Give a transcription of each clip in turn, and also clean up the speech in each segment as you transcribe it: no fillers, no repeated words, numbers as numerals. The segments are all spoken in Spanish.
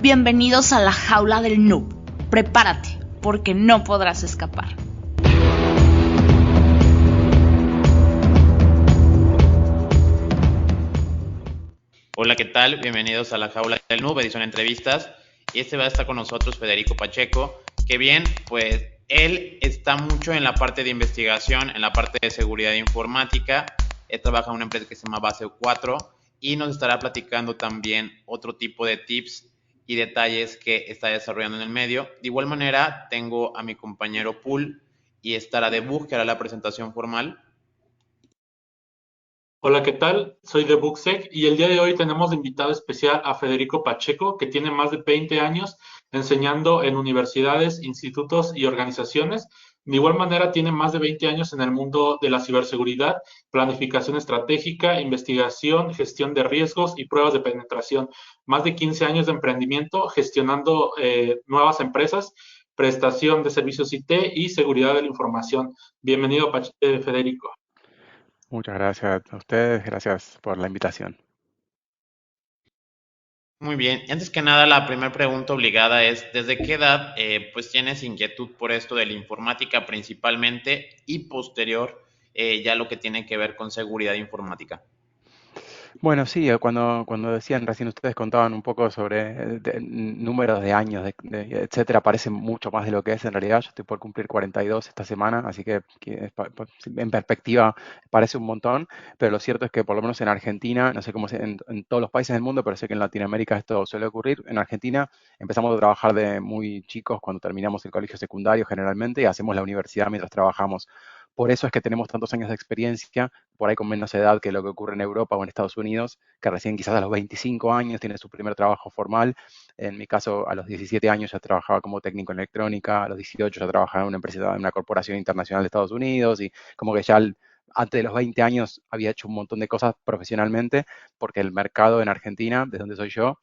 Bienvenidos a la jaula del noob. Prepárate, porque no podrás escapar. Hola, ¿qué tal? Bienvenidos a la jaula del noob, edición entrevistas. Y va a estar con nosotros Federico Pacheco, que bien, pues él está mucho en la parte de investigación, en la parte de seguridad informática. Él trabaja en una empresa que se llama Base 4 y nos estará platicando también otro tipo de tips y detalles que está desarrollando en el medio. De igual manera, tengo a mi compañero Pool y estará Debug, que hará la presentación formal. Hola, ¿qué tal? Soy de Bugsec y el día de hoy tenemos de invitado especial a Federico Pacheco, que tiene más de 20 años enseñando en universidades, institutos y organizaciones. De igual manera, tiene más de 20 años en el mundo de la ciberseguridad, planificación estratégica, investigación, gestión de riesgos y pruebas de penetración. Más de 15 años de emprendimiento, gestionando nuevas empresas, prestación de servicios IT y seguridad de la información. Bienvenido, Federico. Muchas gracias a ustedes, gracias por la invitación. Muy bien, y antes que nada, la primera pregunta obligada es, ¿desde qué edad pues tienes inquietud por esto de la informática principalmente y posterior ya lo que tiene que ver con seguridad informática? Bueno, sí, cuando decían, recién ustedes contaban un poco sobre números de años, etcétera, parece mucho más de lo que es en realidad. Yo estoy por cumplir 42 esta semana, así que en perspectiva parece un montón, pero lo cierto es que por lo menos en Argentina, no sé cómo es en todos los países del mundo, pero sé que en Latinoamérica esto suele ocurrir. En Argentina empezamos a trabajar de muy chicos cuando terminamos el colegio secundario generalmente y hacemos la universidad mientras trabajamos. Por eso es que tenemos tantos años de experiencia, por ahí con menos edad que lo que ocurre en Europa o en Estados Unidos, que recién quizás a los 25 años tiene su primer trabajo formal. En mi caso, a los 17 años ya trabajaba como técnico en electrónica, a los 18 ya trabajaba en una empresa, en una corporación internacional de Estados Unidos y como que ya antes de los 20 años había hecho un montón de cosas profesionalmente, porque el mercado en Argentina, de donde soy yo,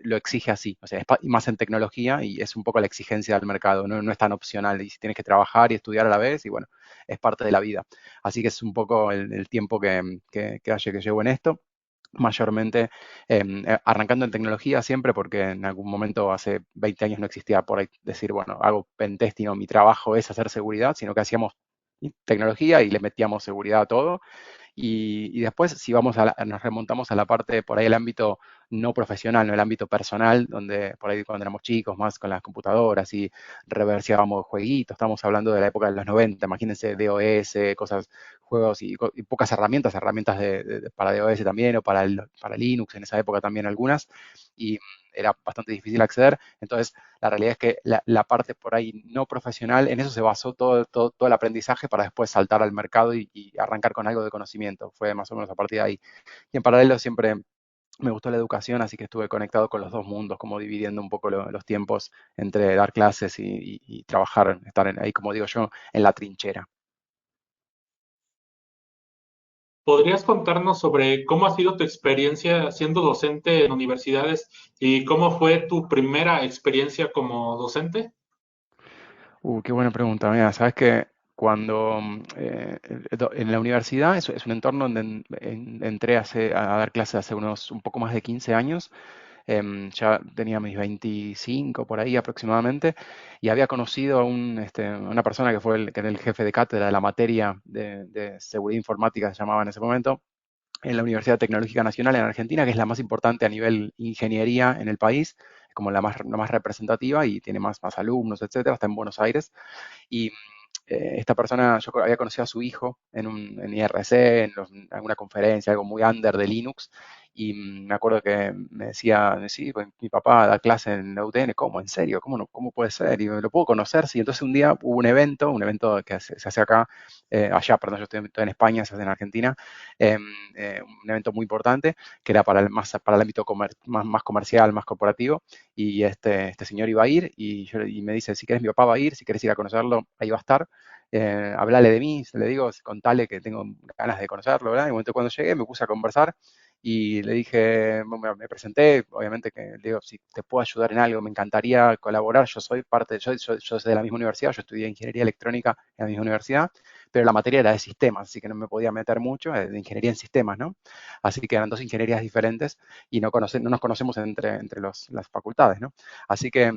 lo exige así, o sea, más en tecnología y es un poco la exigencia del mercado, no es tan opcional y tienes que trabajar y estudiar a la vez y bueno, es parte de la vida. Así que es un poco el tiempo que llevo en esto mayormente arrancando en tecnología siempre, porque en algún momento hace 20 años no existía por ahí decir, bueno, hago pentesting o mi trabajo es hacer seguridad, sino que hacíamos tecnología y le metíamos seguridad a todo. Y después, si nos remontamos a la parte, por ahí el ámbito no profesional, no el ámbito personal, donde por ahí cuando éramos chicos, más con las computadoras y reverseábamos jueguitos, estamos hablando de la época de los 90, imagínense DOS, cosas, juegos y pocas herramientas para DOS también, o para Linux en esa época también algunas, y era bastante difícil acceder. Entonces, la realidad es que la parte por ahí no profesional, en eso se basó todo el aprendizaje para después saltar al mercado y arrancar con algo de conocimiento. Fue más o menos a partir de ahí. Y en paralelo siempre me gustó la educación, así que estuve conectado con los dos mundos, como dividiendo un poco los tiempos entre dar clases y trabajar, estar ahí, como digo yo, en la trinchera. ¿Podrías contarnos sobre cómo ha sido tu experiencia siendo docente en universidades y cómo fue tu primera experiencia como docente? Qué buena pregunta. Mira, sabes que cuando en la universidad es un entorno donde entré a dar clases hace un poco más de 15 años. Ya tenía mis 25 por ahí aproximadamente y había conocido a una persona que era el jefe de cátedra de la materia de seguridad informática, se llamaba en ese momento, en la Universidad Tecnológica Nacional en Argentina, que es la más importante a nivel ingeniería en el país, como la más representativa y tiene más alumnos, etcétera, está en Buenos Aires. Y esta persona, yo había conocido a su hijo en IRC, en alguna conferencia, algo muy under de Linux, y me acuerdo que me decía, sí, pues, mi papá da clase en la UTN, ¿cómo? ¿En serio? ¿Cómo, cómo puede ser? Y lo puedo conocer, sí. Entonces un día hubo un evento que se hace acá, allá, perdón, yo estoy en España, se hace en Argentina, un evento muy importante, que era para el ámbito más comercial, más corporativo, y este señor iba a ir y me dice, si quieres mi papá va a ir, si quieres ir a conocerlo, ahí va a estar. Hablale de mí, le digo, contale que tengo ganas de conocerlo, ¿verdad? Y en el momento cuando llegué me puse a conversar y le dije, me presenté, obviamente que le digo, si te puedo ayudar en algo, me encantaría colaborar, yo soy de la misma universidad, yo estudié ingeniería electrónica en la misma universidad, pero la materia era de sistemas, así que no me podía meter mucho, de ingeniería en sistemas, ¿no? Así que eran dos ingenierías diferentes y no nos conocemos entre las facultades, ¿no? Así que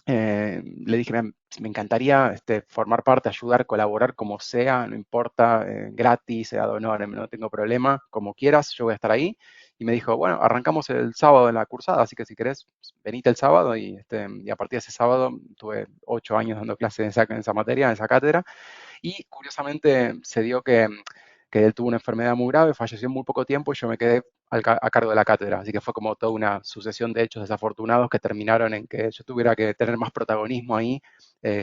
le dije, me encantaría formar parte, ayudar, colaborar como sea, no importa, gratis, ad honorem, no tengo problema, como quieras, yo voy a estar ahí. Y me dijo, bueno, arrancamos el sábado en la cursada, así que si querés, pues, venite el sábado. Y a partir de ese sábado tuve 8 años dando clases en esa materia, en esa cátedra. Y curiosamente se dio que él tuvo una enfermedad muy grave, falleció en muy poco tiempo y yo me quedé a cargo de la cátedra. Así que fue como toda una sucesión de hechos desafortunados que terminaron en que yo tuviera que tener más protagonismo ahí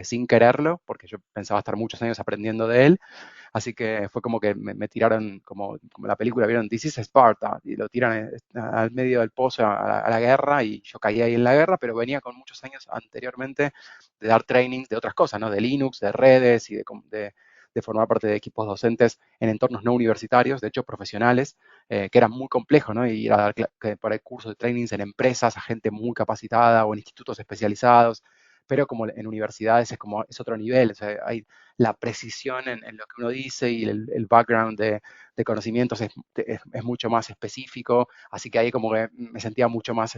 sin quererlo, porque yo pensaba estar muchos años aprendiendo de él. Así que fue como que me tiraron, como la película, vieron, This is Sparta, y lo tiran al medio del pozo a la guerra, y yo caí ahí en la guerra, pero venía con muchos años anteriormente de dar trainings de otras cosas, ¿no? De Linux, de redes y de formar parte de equipos docentes en entornos no universitarios, de hecho profesionales, que eran muy complejos, ¿no? Y ir a dar para cursos de trainings en empresas a gente muy capacitada o en institutos especializados, pero como en universidades es otro nivel, o sea, hay la precisión en lo que uno dice y el background de conocimientos es mucho más específico, así que ahí como que me sentía mucho más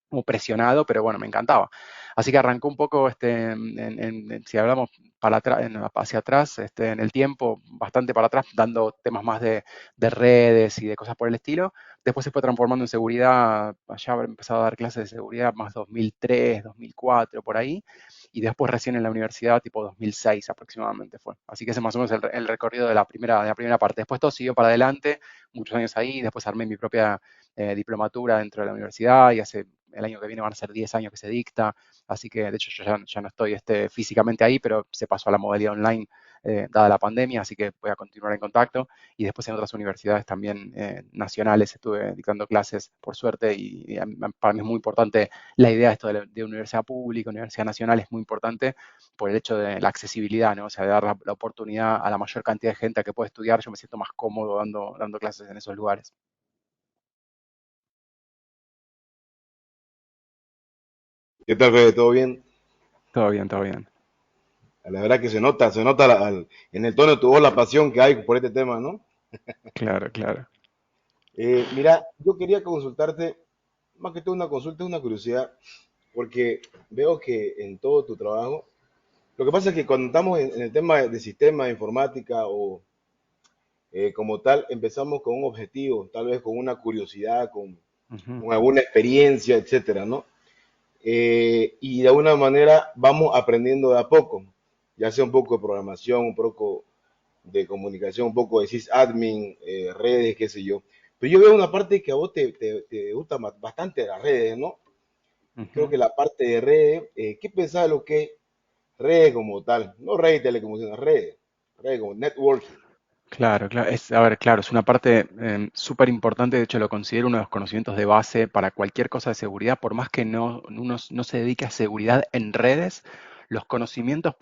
como presionado, pero bueno, me encantaba. Así que arrancó un poco, si hablamos para atrás, hacia atrás, en el tiempo, bastante para atrás, dando temas más de redes y de cosas por el estilo. Después se fue transformando en seguridad, allá habré empezado a dar clases de seguridad más 2003, 2004, por ahí, y después recién en la universidad, tipo 2006 aproximadamente fue. Así que ese es más o menos el recorrido de la primera parte. Después todo siguió para adelante, muchos años ahí, después armé mi propia diplomatura dentro de la universidad y el año que viene van a ser 10 años que se dicta, así que de hecho yo ya no estoy físicamente ahí, pero se pasó a la modalidad online dada la pandemia, así que voy a continuar en contacto. Y después en otras universidades también nacionales estuve dictando clases, por suerte, y para mí es muy importante la idea de esto de universidad pública, universidad nacional, es muy importante por el hecho de la accesibilidad, ¿no? O sea, de dar la oportunidad a la mayor cantidad de gente a que pueda estudiar. Yo me siento más cómodo dando clases en esos lugares. ¿Qué tal, Fede? ¿Todo bien? Todo bien, todo bien. La verdad que se nota en el tono de tu voz la pasión que hay por este tema, ¿no? Claro, claro. Mira, yo quería consultarte, más que todo una consulta, una curiosidad, porque veo que en todo tu trabajo, lo que pasa es que cuando estamos en el tema de sistema de informática o como tal, empezamos con un objetivo, tal vez con una curiosidad, Ujú. con alguna experiencia, etcétera, ¿no? Y de alguna manera vamos aprendiendo de a poco, ya sea un poco de programación, un poco de comunicación, un poco de sysadmin, redes, qué sé yo. Pero yo veo una parte que a vos te gusta bastante las redes, ¿no? Creo Ujú. que la parte de redes, ¿qué pensás de lo que es redes como tal? No redes de telecomunicaciones, redes como networking. Claro, claro. A ver, claro, es una parte súper importante. De hecho, lo considero uno de los conocimientos de base para cualquier cosa de seguridad. Por más que uno no se dedique a seguridad en redes, los conocimientos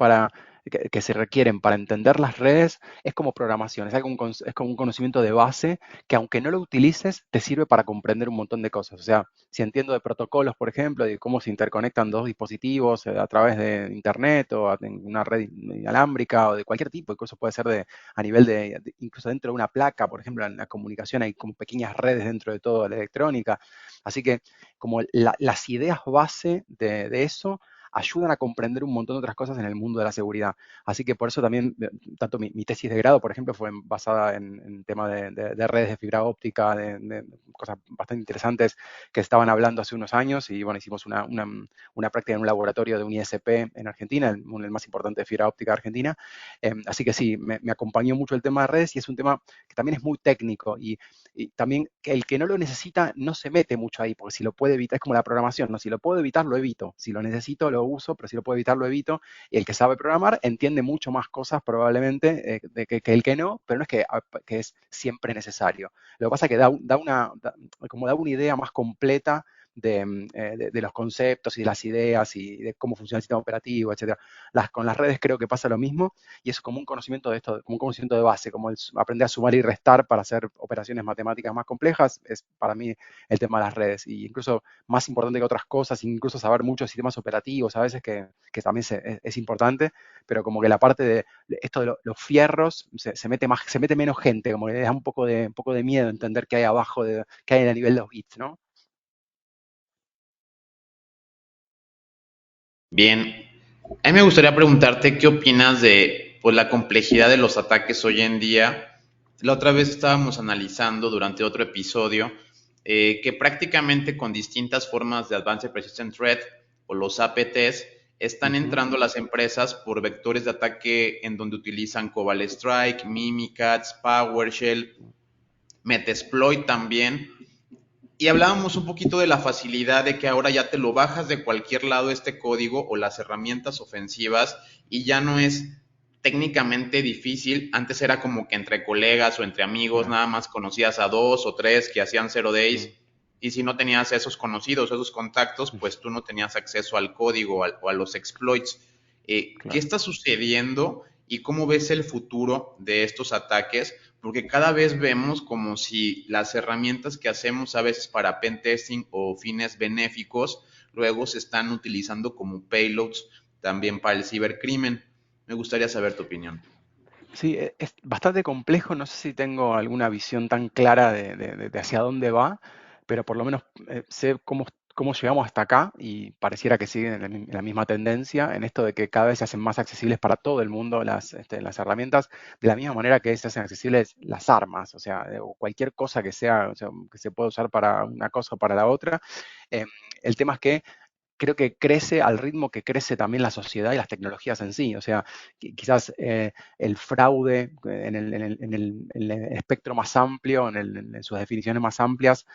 que se requieren para entender las redes es como programación, es como un conocimiento de base que aunque no lo utilices, te sirve para comprender un montón de cosas. O sea, si entiendo de protocolos, por ejemplo, de cómo se interconectan dos dispositivos a través de Internet o en una red inalámbrica o de cualquier tipo, incluso puede ser a nivel incluso dentro de una placa, por ejemplo, en la comunicación hay como pequeñas redes dentro de toda la electrónica. Así que como las ideas base de eso ayudan a comprender un montón de otras cosas en el mundo de la seguridad. Así que por eso también, tanto mi tesis de grado, por ejemplo, fue basada en tema de redes de fibra óptica, de cosas bastante interesantes que estaban hablando hace unos años. Y bueno, hicimos una práctica en un laboratorio de un ISP en Argentina, el más importante de fibra óptica de Argentina. Así que sí, me acompañó mucho el tema de redes y es un tema que también es muy técnico y también que el que no lo necesita no se mete mucho ahí, porque si lo puede evitar, es como la programación, ¿no? Si lo puedo evitar, lo evito. Si lo necesito, lo uso, pero si lo puedo evitar, lo evito. Y el que sabe programar entiende mucho más cosas probablemente que el que no, pero no es que es siempre necesario. Lo que pasa es que como da una idea más completa de los conceptos y de las ideas y de cómo funciona el sistema operativo, etcétera. Con las redes creo que pasa lo mismo y es como un conocimiento de esto, como un conocimiento de base, como aprender a sumar y restar para hacer operaciones matemáticas más complejas, es para mí el tema de las redes. Y incluso más importante que otras cosas, incluso saber muchos sistemas operativos a veces que también es importante, pero como que la parte de esto de los fierros se mete menos gente, como que le da un poco de miedo entender qué hay abajo, qué hay a nivel de los bits, ¿no? Bien, a mí me gustaría preguntarte qué opinas de pues, la complejidad de los ataques hoy en día. La otra vez estábamos analizando durante otro episodio que prácticamente con distintas formas de Advanced Persistent Threat o los APTs están entrando las empresas por vectores de ataque en donde utilizan Cobalt Strike, Mimikatz, PowerShell, Metasploit también. Y hablábamos un poquito de la facilidad de que ahora ya te lo bajas de cualquier lado este código o las herramientas ofensivas y ya no es técnicamente difícil. Antes era como que entre colegas o entre amigos nada más conocías a 2 o 3 que hacían 0 days y si no tenías esos conocidos, esos contactos, pues tú no tenías acceso al código o a los exploits. ¿Qué está sucediendo y cómo ves el futuro de estos ataques? Porque cada vez vemos como si las herramientas que hacemos a veces para pentesting o fines benéficos, luego se están utilizando como payloads también para el cibercrimen. Me gustaría saber tu opinión. Sí, es bastante complejo, no sé si tengo alguna visión tan clara de hacia dónde va, pero por lo menos sé cómo llegamos hasta acá y pareciera que siguen en la misma tendencia en esto de que cada vez se hacen más accesibles para todo el mundo las herramientas, de la misma manera que se hacen accesibles las armas, o sea, o cualquier cosa que sea, o sea, que se pueda usar para una cosa o para la otra. El tema es que creo que crece al ritmo que crece también la sociedad y las tecnologías en sí. O sea, quizás el fraude en el espectro más amplio, en sus definiciones más amplias,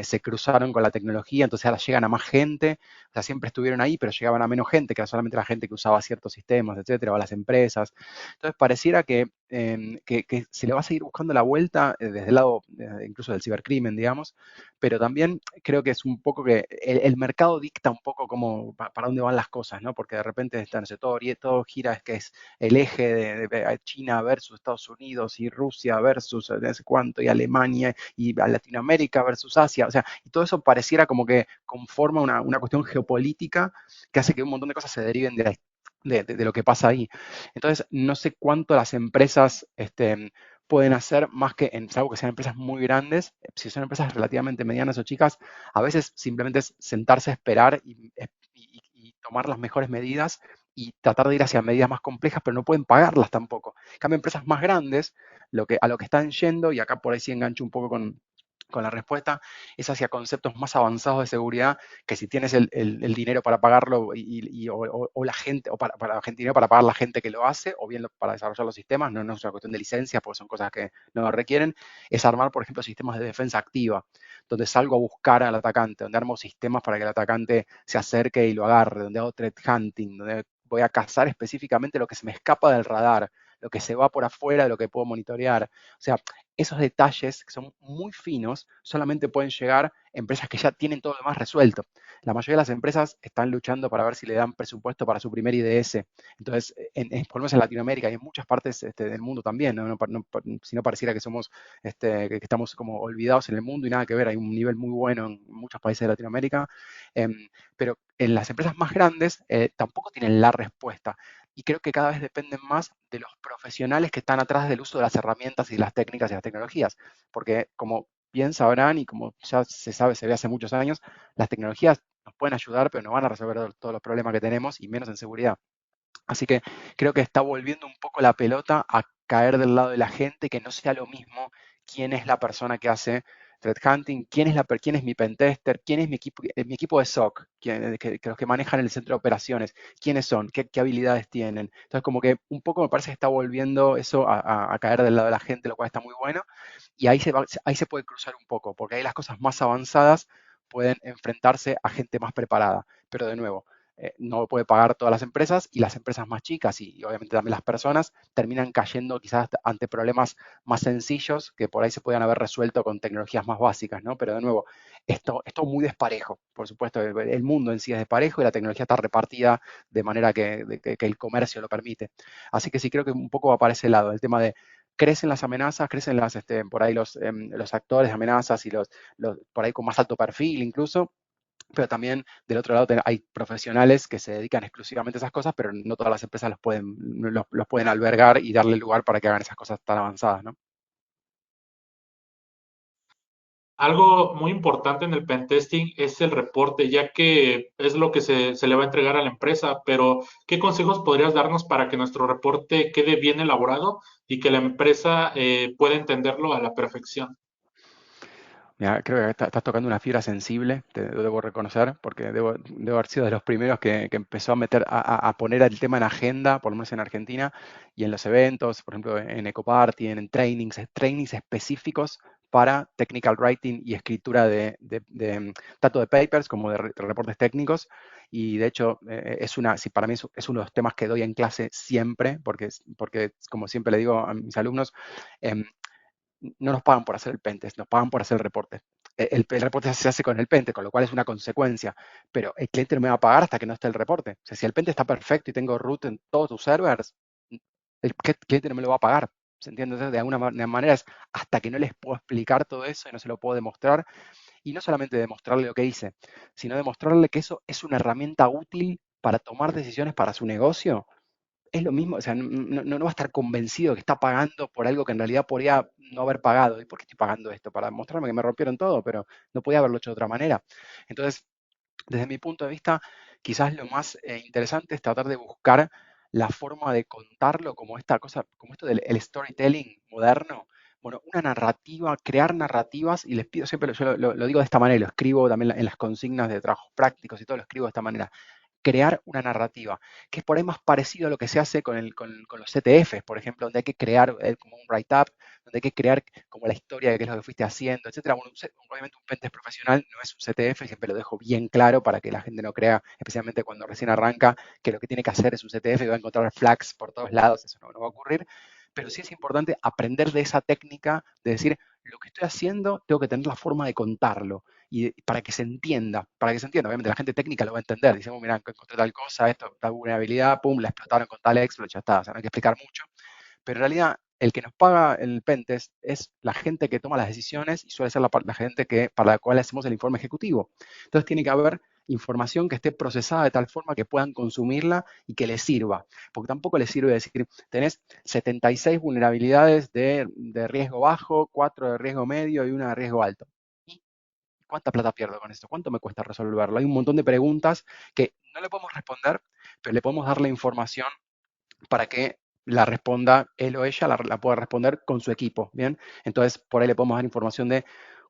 se cruzaron con la tecnología, entonces ahora llegan a más gente. O sea, siempre estuvieron ahí, pero llegaban a menos gente, que era solamente la gente que usaba ciertos sistemas, etcétera, o a las empresas. Entonces pareciera que se le va a seguir buscando la vuelta desde el lado incluso del cibercrimen, digamos, pero también creo que es un poco que el mercado dicta un poco para dónde van las cosas, ¿no? Porque de repente no sé, todo gira, es que es el eje de China versus Estados Unidos y Rusia versus no sé cuánto, y Alemania y a Latinoamérica versus Asia, o sea, y todo eso pareciera como que conforma una cuestión geopolítica que hace que un montón de cosas se deriven de lo que pasa ahí. Entonces, no sé cuánto las empresas pueden hacer más que, salvo que sean empresas muy grandes, si son empresas relativamente medianas o chicas, a veces simplemente es sentarse a esperar y tomar las mejores medidas y tratar de ir hacia medidas más complejas, pero no pueden pagarlas tampoco. En cambio, empresas más grandes, a lo que están yendo, y acá por ahí sí engancho un poco con la respuesta, es hacia conceptos más avanzados de seguridad, que si tienes el dinero para pagarlo o la gente, o para la gente, dinero para pagar la gente que lo hace, o bien para desarrollar los sistemas, no es una cuestión de licencias, porque son cosas que no lo requieren, es armar, por ejemplo, sistemas de defensa activa, donde salgo a buscar al atacante, donde armo sistemas para que el atacante se acerque y lo agarre, donde hago threat hunting, donde voy a cazar específicamente lo que se me escapa del radar, lo que se va por afuera de lo que puedo monitorear. O sea, esos detalles que son muy finos solamente pueden llegar empresas que ya tienen todo lo demás resuelto. La mayoría de las empresas están luchando para ver si le dan presupuesto para su primer IDS. Entonces, por lo menos en Latinoamérica y en muchas partes del mundo también, si no pareciera que que estamos como olvidados en el mundo y nada que ver, hay un nivel muy bueno en muchos países de Latinoamérica, pero en las empresas más grandes tampoco tienen la respuesta y creo que cada vez dependen más de los profesionales que están atrás del uso de las herramientas y las técnicas y las tecnologías, porque como bien sabrán y como ya se ve hace muchos años, las tecnologías nos pueden ayudar, pero no van a resolver todos los problemas que tenemos y menos en seguridad. Así que creo que está volviendo un poco la pelota a caer del lado de la gente, que no sea lo mismo quién es la persona que hace threat hunting, quién es mi pentester, quién es mi equipo de SOC, que los que manejan el centro de operaciones, quiénes son, qué habilidades tienen. Entonces, como que un poco me parece que está volviendo eso a caer del lado de la gente, lo cual está muy bueno. Y ahí se puede cruzar un poco, porque ahí las cosas más avanzadas pueden enfrentarse a gente más preparada. Pero de nuevo, no puede pagar todas las empresas y las empresas más chicas y obviamente también las personas terminan cayendo quizás ante problemas más sencillos que por ahí se podían haber resuelto con tecnologías más básicas, ¿no? Pero de nuevo, es todo muy desparejo. Por supuesto, el mundo en sí es desparejo y la tecnología está repartida de manera que el comercio lo permite. Así que sí creo que un poco va para ese lado, el tema de crecen las amenazas, crecen por ahí los actores de amenazas y por ahí con más alto perfil incluso, pero también del otro lado hay profesionales que se dedican exclusivamente a esas cosas, pero no todas las empresas los pueden albergar y darle lugar para que hagan esas cosas tan avanzadas, ¿no? Algo muy importante en el pentesting es el reporte, ya que es lo que se le va a entregar a la empresa, pero ¿qué consejos podrías darnos para que nuestro reporte quede bien elaborado y que la empresa pueda entenderlo a la perfección? Mira, creo que estás tocando una fibra sensible, te debo reconocer, porque debo haber sido de los primeros que empezó a meter, a poner el tema en agenda, por lo menos en Argentina, y en los eventos, por ejemplo, en Ecoparty, en trainings específicos para technical writing y escritura tanto de papers como de reportes técnicos. Y de hecho, sí, para mí es uno de los temas que doy en clase siempre, porque como siempre le digo a mis alumnos, em, no nos pagan por hacer el pentest, nos pagan por hacer el reporte. El reporte se hace con el pentest, con lo cual es una consecuencia, pero el cliente no me va a pagar hasta que no esté el reporte. O sea, si el pentest está perfecto y tengo root en todos tus servers, el cliente no me lo va a pagar. ¿Se entiende? Entonces, de alguna manera es hasta que no les puedo explicar todo eso y no se lo puedo demostrar, y no solamente demostrarle lo que hice, sino demostrarle que eso es una herramienta útil para tomar decisiones para su negocio, es lo mismo, o sea, no va a estar convencido que está pagando por algo que en realidad podría no haber pagado. ¿Y por qué estoy pagando esto? Para mostrarme que me rompieron todo, pero no podía haberlo hecho de otra manera. Entonces, desde mi punto de vista, quizás lo más interesante es tratar de buscar la forma de contarlo como esta cosa, como esto del el storytelling moderno. Bueno, una narrativa, crear narrativas, y les pido siempre, yo lo digo de esta manera, y lo escribo también en las consignas de trabajos prácticos y todo lo escribo de esta manera, crear una narrativa, que es por ahí más parecido a lo que se hace con los CTFs, por ejemplo, donde hay que crear como un write-up, donde hay que crear como la historia de qué es lo que fuiste haciendo, etcétera. Bueno, obviamente un pentest profesional no es un CTF, siempre lo dejo bien claro para que la gente no crea, especialmente cuando recién arranca, que lo que tiene que hacer es un CTF y va a encontrar flags por todos lados, eso no va a ocurrir, pero sí es importante aprender de esa técnica de decir, lo que estoy haciendo, tengo que tener la forma de contarlo y para que se entienda, obviamente la gente técnica lo va a entender, decimos, mira, encontré tal cosa, esto, tal vulnerabilidad, pum, la explotaron con tal exploit, ya está, o sea, no hay que explicar mucho, pero en realidad el que nos paga el pentest es la gente que toma las decisiones y suele ser la gente para la cual hacemos el informe ejecutivo. Entonces tiene que haber información que esté procesada de tal forma que puedan consumirla y que les sirva. Porque tampoco les sirve decir, tenés 76 vulnerabilidades de riesgo bajo, 4 de riesgo medio y una de riesgo alto. ¿Y cuánta plata pierdo con esto? ¿Cuánto me cuesta resolverlo? Hay un montón de preguntas que no le podemos responder, pero le podemos dar la información para que la responda él o ella, la pueda responder con su equipo, ¿bien? Entonces, por ahí le podemos dar información de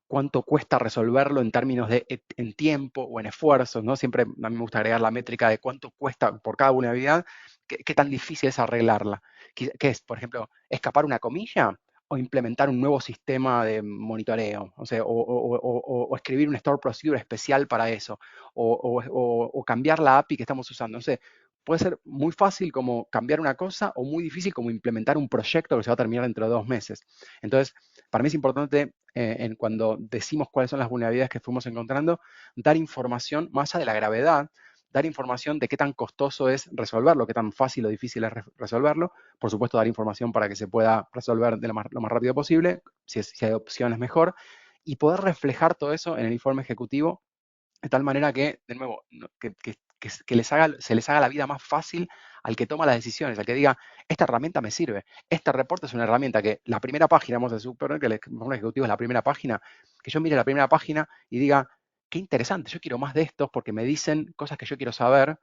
cuánto cuesta resolverlo en términos de en tiempo o en esfuerzos, ¿no? Siempre a mí me gusta agregar la métrica de cuánto cuesta por cada vulnerabilidad, qué tan difícil es arreglarla. ¿Qué es, por ejemplo, escapar una comilla o implementar un nuevo sistema de monitoreo? O sea, o escribir un store procedure especial para eso, o cambiar la API que estamos usando. No sé, puede ser muy fácil como cambiar una cosa o muy difícil como implementar un proyecto que se va a terminar dentro de 2 meses. Entonces, para mí es importante cuando decimos cuáles son las vulnerabilidades que fuimos encontrando, dar información más allá de la gravedad, dar información de qué tan costoso es resolverlo, qué tan fácil o difícil es resolverlo. Por supuesto, dar información para que se pueda resolver lo más rápido posible, si hay opciones mejor, y poder reflejar todo eso en el informe ejecutivo de tal manera que, de nuevo, se les haga la vida más fácil al que toma las decisiones, al que diga, esta herramienta me sirve, este reporte es una herramienta que la primera página, vamos a suponer que el informe ejecutivo es la primera página, que yo mire la primera página y diga, qué interesante, yo quiero más de estos porque me dicen cosas que yo quiero saber,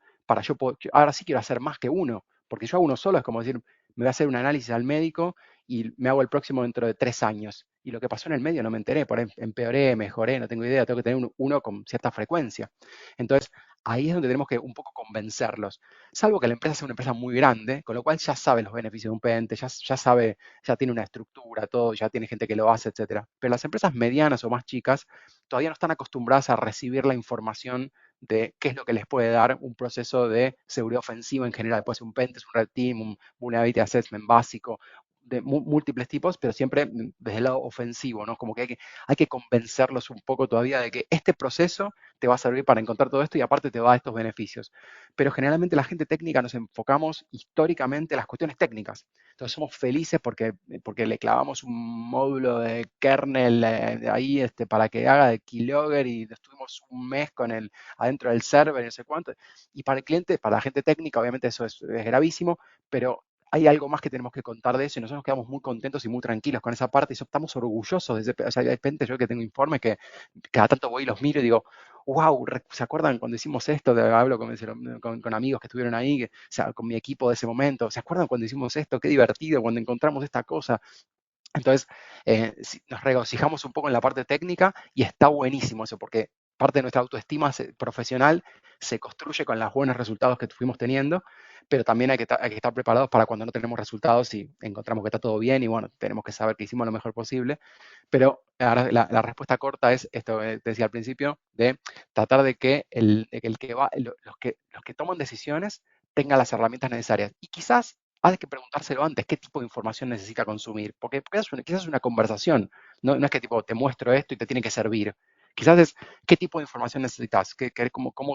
ahora sí quiero hacer más que uno, porque yo hago uno solo, es como decir, me voy a hacer un análisis al médico y me hago el próximo dentro de 3 años. Y lo que pasó en el medio no me enteré, por ahí empeoré, mejoré, no tengo idea, tengo que tener uno con cierta frecuencia. Entonces, ahí es donde tenemos que un poco convencerlos. Salvo que la empresa sea una empresa muy grande, con lo cual ya sabe los beneficios de un PENTE, ya sabe, ya tiene una estructura, todo, ya tiene gente que lo hace, etcétera. Pero las empresas medianas o más chicas todavía no están acostumbradas a recibir la información de qué es lo que les puede dar un proceso de seguridad ofensiva en general. Puede ser un PENTEST, un Red Team, un Vulnerability Assessment básico, de múltiples tipos, pero siempre desde el lado ofensivo, ¿no? Como que hay que convencerlos un poco todavía de que este proceso te va a servir para encontrar todo esto y aparte te va a dar estos beneficios. Pero generalmente la gente técnica nos enfocamos históricamente en las cuestiones técnicas. Entonces somos felices porque le clavamos un módulo de kernel ahí para que haga de keylogger y estuvimos un mes con el adentro del server y no sé cuánto. Y para el cliente, para la gente técnica, obviamente eso es gravísimo, pero hay algo más que tenemos que contar de eso y nosotros nos quedamos muy contentos y muy tranquilos con esa parte y estamos orgullosos de ese, o sea, de repente yo que tengo informes que cada tanto voy y los miro y digo, wow, ¿se acuerdan cuando hicimos esto? Hablo con amigos que estuvieron ahí, o sea, con mi equipo de ese momento, ¿se acuerdan cuando hicimos esto? Qué divertido cuando encontramos esta cosa. Entonces, nos regocijamos un poco en la parte técnica y está buenísimo eso, porque parte de nuestra autoestima profesional se construye con los buenos resultados que fuimos teniendo, pero también hay que estar preparados para cuando no tenemos resultados y encontramos que está todo bien y bueno, tenemos que saber que hicimos lo mejor posible. Pero ahora la respuesta corta es esto que te decía al principio, de tratar de que los que toman decisiones tengan las herramientas necesarias. Y quizás hay que preguntárselo antes, qué tipo de información necesita consumir, porque quizás es una conversación, no es que tipo te muestro esto y te tiene que servir. Quizás es qué tipo de información necesitas, cómo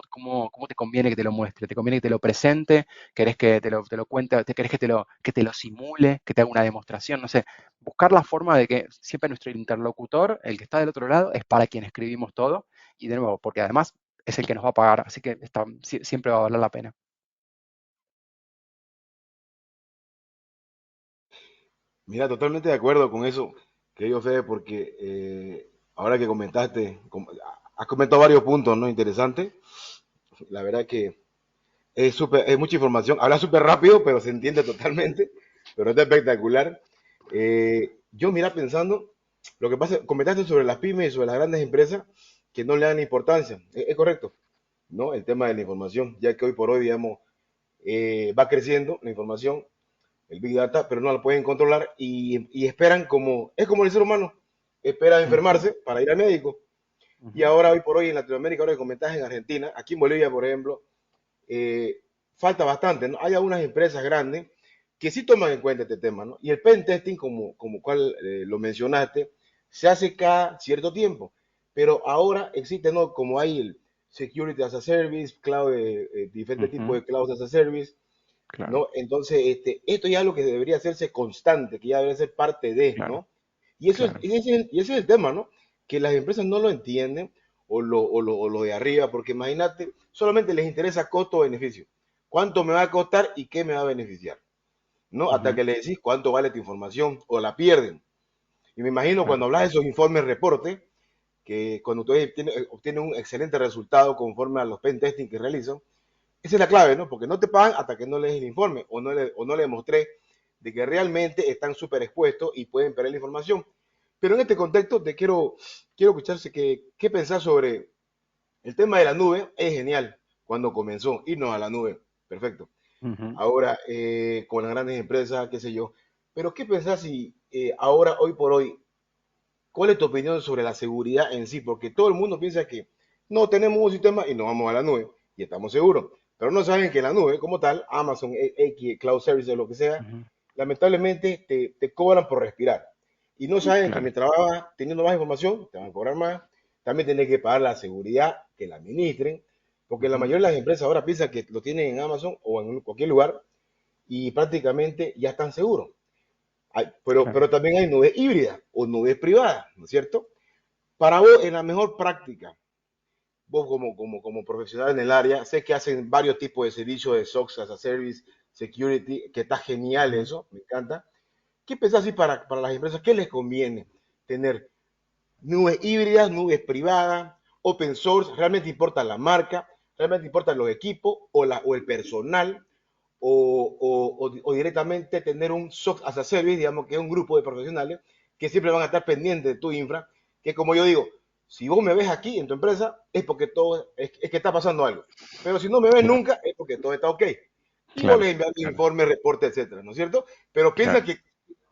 te conviene que te lo muestre, te conviene que te lo presente, querés que te lo cuente, querés que te lo simule, que te haga una demostración, no sé, buscar la forma de que siempre nuestro interlocutor, el que está del otro lado, es para quien escribimos todo, y de nuevo, porque además es el que nos va a pagar, así que siempre va a valer la pena. Mira, totalmente de acuerdo con eso que yo, Fede, porque ahora que comentaste, has comentado varios puntos, ¿no? Interesantes. La verdad que es mucha información. Habla súper rápido, pero se entiende totalmente. Pero está espectacular. Yo, mira, pensando, lo que pasa, comentaste sobre las pymes y sobre las grandes empresas que no le dan importancia. Es correcto, ¿no? El tema de la información, ya que hoy por hoy, digamos, va creciendo la información, el Big Data, pero no la pueden controlar y esperan como, es como el ser humano, espera enfermarse para ir al médico. Y ahora, hoy por hoy, en Latinoamérica, ahora que comentás en Argentina, aquí en Bolivia, por ejemplo, eh, falta bastante, ¿no? Hay algunas empresas grandes que sí toman en cuenta este tema, ¿no? Y el pen testing, como cual lo mencionaste, se hace cada cierto tiempo, pero ahora existe, ¿no? Como hay el Security as a Service, cloud, diferentes tipos de cloud as a Service, Claro, ¿no? Entonces, esto ya es lo que debería hacerse constante, que ya debería ser parte de, claro, ¿no? Y eso es, claro. y ese es el tema, ¿no? Que las empresas no lo entienden o lo de arriba, porque imagínate, solamente les interesa costo-beneficio. ¿Cuánto me va a costar y qué me va a beneficiar? ¿No? Hasta Ujú, que le decís cuánto vale tu información o la pierden. Y me imagino cuando claro. hablas de esos informes, reportes, que cuando ustedes obtienen un excelente resultado conforme a los pen testing que realizan, esa es la clave, ¿no? Porque no te pagan hasta que no lees el informe o no le demostré de que realmente están súper expuestos y pueden perder la información. Pero en este contexto quiero escucharse qué pensás sobre el tema de la nube. Es genial cuando comenzó, irnos a la nube, perfecto. Ujú. Ahora, con las grandes empresas, qué sé yo. Pero ¿qué pensás si ahora, hoy por hoy, cuál es tu opinión sobre la seguridad en sí? Porque todo el mundo piensa que no tenemos un sistema y nos vamos a la nube y estamos seguros. Pero no saben que la nube, como tal, Amazon, X, Cloud Services, lo que sea, Ujú, lamentablemente te cobran por respirar. Y no saben que claro, mientras vas teniendo más información, te van a cobrar más. También tienes que pagar la seguridad, que la administren. Porque la ujú, mayoría de las empresas ahora piensan que lo tienen en Amazon o en cualquier lugar y prácticamente ya están seguros. claro. Pero también hay nubes híbridas o nubes privadas, ¿no es cierto? Para vos, en la mejor práctica, vos como profesional en el área, sé que hacen varios tipos de servicios de SOC as a Service, Security, que está genial Ujú. eso, me encanta. ¿Qué pensás así para las empresas? ¿Qué les conviene tener? Nubes híbridas, nubes privadas, open source, realmente importa la marca, realmente importan los equipos o el personal, o directamente tener un SOC as a Service, digamos que es un grupo de profesionales que siempre van a estar pendientes de tu infra, que como yo digo, si vos me ves aquí en tu empresa, es porque es que está pasando algo. Pero si no me ves Claro, nunca, es porque todo está ok. Y vos claro, les envías claro, informes, reportes, etcétera, ¿no es cierto? Pero piensa claro, que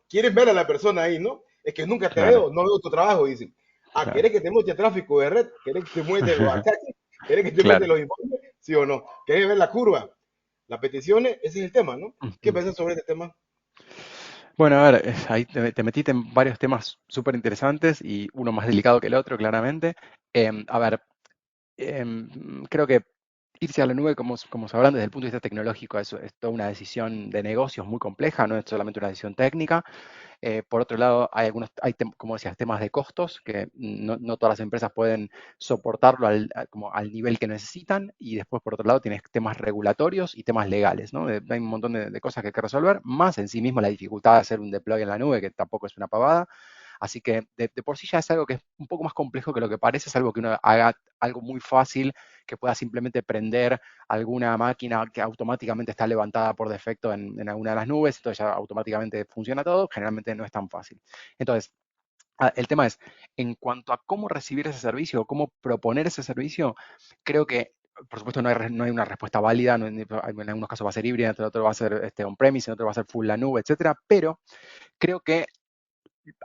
quieres ver a la persona ahí, ¿no? Es que nunca te claro, veo, no veo tu trabajo, dicen. Ah, claro. ¿querés que te muestre tráfico de red? ¿Querés que te muestre los ataques? ¿Querés que te muestre Claro. los informes? ¿Sí o no? ¿Querés ver la curva? Las peticiones, ese es el tema, ¿no? ¿Qué Ujú. piensas sobre este tema? Bueno, a ver, ahí te metiste en varios temas súper interesantes y uno más delicado que el otro, claramente. A ver, creo que irse a la nube, como sabrán, desde el punto de vista tecnológico, eso es toda una decisión de negocios muy compleja, no es solamente una decisión técnica. Por otro lado, como decías, temas de costos que no todas las empresas pueden soportarlo como al nivel que necesitan. Y después, por otro lado, tienes temas regulatorios y temas legales, ¿no? Hay un montón de cosas que hay que resolver, más en sí mismo la dificultad de hacer un deploy en la nube, que tampoco es una pavada. Así que de por sí ya es algo que es un poco más complejo que lo que parece, es algo que uno haga algo muy fácil, que pueda simplemente prender alguna máquina que automáticamente está levantada por defecto en alguna de las nubes, entonces ya automáticamente funciona todo. Generalmente no es tan fácil. Entonces, el tema es, en cuanto a cómo recibir ese servicio o cómo proponer ese servicio, creo que, por supuesto, no hay una respuesta válida. En algunos casos va a ser híbrida, en otros va a ser on-premise, en otros va a ser full la nube, etcétera, pero creo que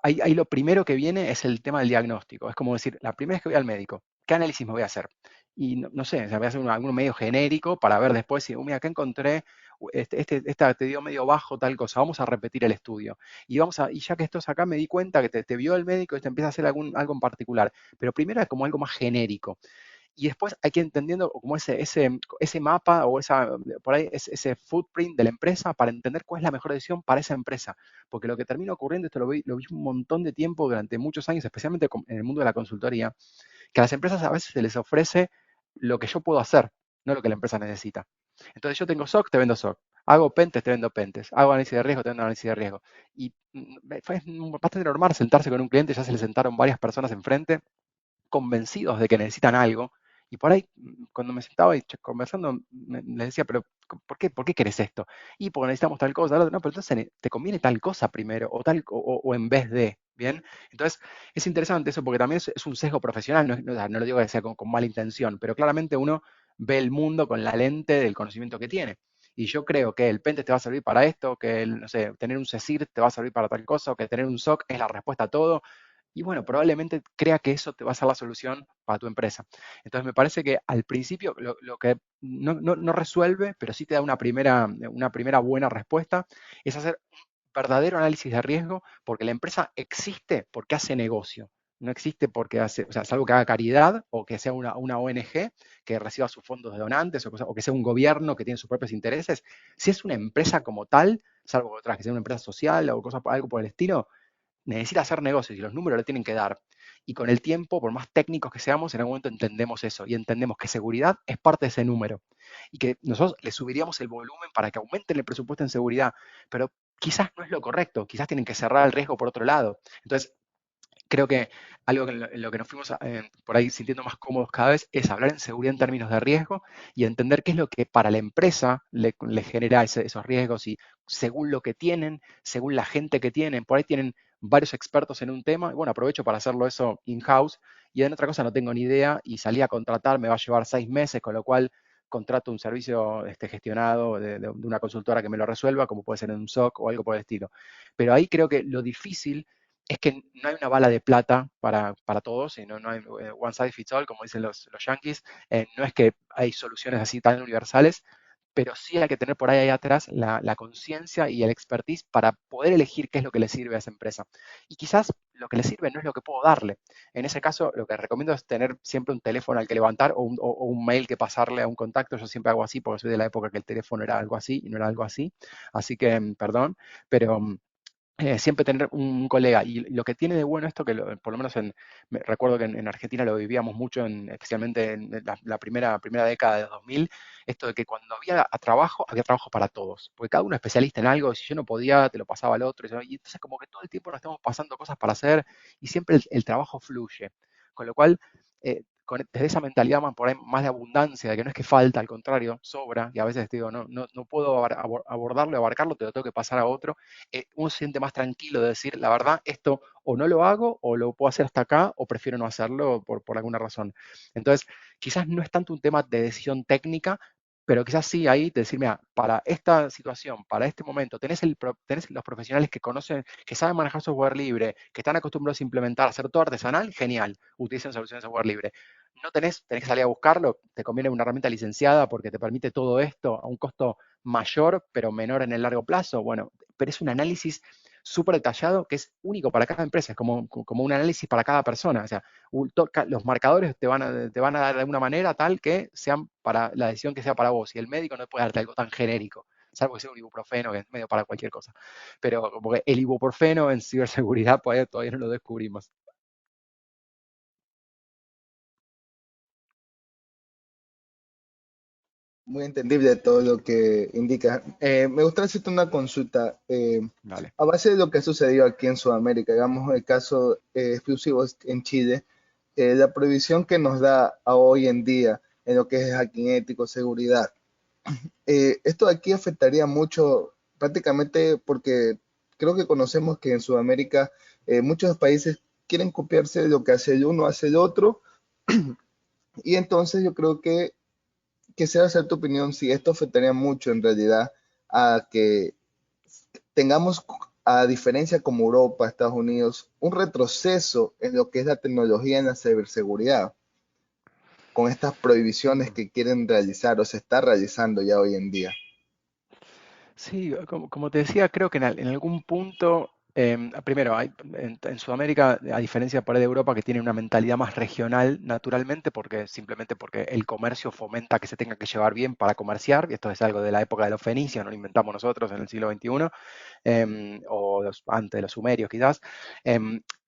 ahí lo primero que viene es el tema del diagnóstico. Es como decir, la primera vez que voy al médico, ¿qué análisis me voy a hacer? Y no sé, o sea, voy a hacer alguno medio genérico para ver después si, mira, acá encontré, esta te dio medio bajo tal cosa, vamos a repetir el estudio. Y ya que estás acá, me di cuenta que te vio el médico y te empieza a hacer algo en particular. Pero primero es como algo más genérico. Y después hay que ir entendiendo como ese mapa o por ahí ese footprint de la empresa para entender cuál es la mejor decisión para esa empresa. Porque lo que termina ocurriendo, esto lo vi un montón de tiempo durante muchos años, especialmente en el mundo de la consultoría, que a las empresas a veces se les ofrece lo que yo puedo hacer, no lo que la empresa necesita. Entonces yo tengo SOC, te vendo SOC. Hago Pentest, te vendo Pentest. Hago análisis de riesgo, te vendo análisis de riesgo. Y fue bastante normal sentarse con un cliente, ya se le sentaron varias personas enfrente convencidos de que necesitan algo. Y por ahí, cuando me sentaba y conversando, les decía, pero ¿por qué querés esto? Y porque necesitamos tal cosa. No, pero entonces te conviene tal cosa primero, o en vez de, ¿bien? Entonces, es interesante eso porque también es un sesgo profesional, no lo digo que sea con mala intención, pero claramente uno ve el mundo con la lente del conocimiento que tiene. Y yo creo que el Pentest te va a servir para esto, que no sé, tener un CECIR te va a servir para tal cosa, o que tener un SOC es la respuesta a todo. Y bueno, probablemente crea que eso te va a ser la solución para tu empresa. Entonces, me parece que al principio lo que no resuelve, pero sí te da una primera buena respuesta, es hacer un verdadero análisis de riesgo, porque la empresa existe porque hace negocio. No existe porque hace, o sea, salvo que haga caridad o que sea una ONG que reciba sus fondos de donantes o que sea un gobierno que tiene sus propios intereses. Si es una empresa como tal, salvo otras que sea una empresa social o algo por el estilo, necesita hacer negocios y los números le tienen que dar. Y con el tiempo, por más técnicos que seamos, en algún momento entendemos eso y entendemos que seguridad es parte de ese número y que nosotros le subiríamos el volumen para que aumenten el presupuesto en seguridad, pero quizás no es lo correcto, quizás tienen que cerrar el riesgo por otro lado. Entonces, creo que algo en lo que nos fuimos por ahí sintiendo más cómodos cada vez es hablar en seguridad en términos de riesgo y entender qué es lo que para la empresa le genera esos riesgos y según lo que tienen, según la gente que tienen, por ahí tienen varios expertos en un tema, y bueno, aprovecho para hacerlo eso in-house y en otra cosa no tengo ni idea y salí a contratar, me va a llevar 6 meses, con lo cual contrato un servicio gestionado de una consultora que me lo resuelva, como puede ser en un SOC o algo por el estilo. Pero ahí creo que lo difícil es que no hay una bala de plata para todos, y no hay one size fits all, como dicen los yankees. No es que hay soluciones así tan universales, pero sí hay que tener por ahí atrás la conciencia y el expertise para poder elegir qué es lo que le sirve a esa empresa. Y quizás lo que le sirve no es lo que puedo darle. En ese caso, lo que recomiendo es tener siempre un teléfono al que levantar o un mail que pasarle a un contacto. Yo siempre hago así porque soy de la época que el teléfono era algo así y no era algo así. Así que, perdón, pero siempre tener un colega. Y lo que tiene de bueno esto, que por lo menos recuerdo que en Argentina lo vivíamos mucho, especialmente en la primera década de 2000, esto de que cuando había trabajo para todos, porque cada uno es especialista en algo, si yo no podía, te lo pasaba al otro, y entonces como que todo el tiempo nos estamos pasando cosas para hacer y siempre el trabajo fluye. Con lo cual, desde esa mentalidad más, por ahí, más de abundancia, de que no es que falta, al contrario, sobra, y a veces te digo, no puedo abordarlo, abarcarlo, te lo tengo que pasar a otro. Uno se siente más tranquilo de decir, la verdad, esto o no lo hago, o lo puedo hacer hasta acá, o prefiero no hacerlo por alguna razón. Entonces, quizás no es tanto un tema de decisión técnica, pero quizás sí ahí de decir, mira, para esta situación, para este momento, tenés los profesionales que conocen, que saben manejar software libre, que están acostumbrados a implementar, hacer todo artesanal, genial, utilicen soluciones de software libre. No tenés que salir a buscarlo, te conviene una herramienta licenciada porque te permite todo esto a un costo mayor, pero menor en el largo plazo. Bueno, pero es un análisis súper detallado que es único para cada empresa, es como un análisis para cada persona. O sea, los marcadores te van a dar de una manera tal que sean para la decisión que sea para vos. Y el médico no puede darte algo tan genérico, salvo que sea un ibuprofeno, que es medio para cualquier cosa. Pero como que el ibuprofeno en ciberseguridad todavía no lo descubrimos. Muy entendible todo lo que indica. Me gustaría hacerte una consulta. Vale. A base de lo que ha sucedido aquí en Sudamérica, digamos el caso exclusivo es en Chile, la prohibición que nos da a hoy en día en lo que es hacking ético, seguridad, esto de aquí afectaría mucho prácticamente porque creo que conocemos que en Sudamérica muchos países quieren copiarse de lo que hace el uno, hace el otro, y entonces yo creo que quisiera saber tu opinión si esto afectaría mucho en realidad a que tengamos, a diferencia como Europa, Estados Unidos, un retroceso en lo que es la tecnología en la ciberseguridad, con estas prohibiciones Mm. que quieren realizar o se está realizando ya hoy en día. Sí, como te decía, creo que en algún punto, primero, en Sudamérica, a diferencia por ahí de Europa, que tiene una mentalidad más regional naturalmente, simplemente porque el comercio fomenta que se tenga que llevar bien para comerciar, y esto es algo de la época de los fenicios, no lo inventamos nosotros en el siglo XXI, o antes de los sumerios quizás.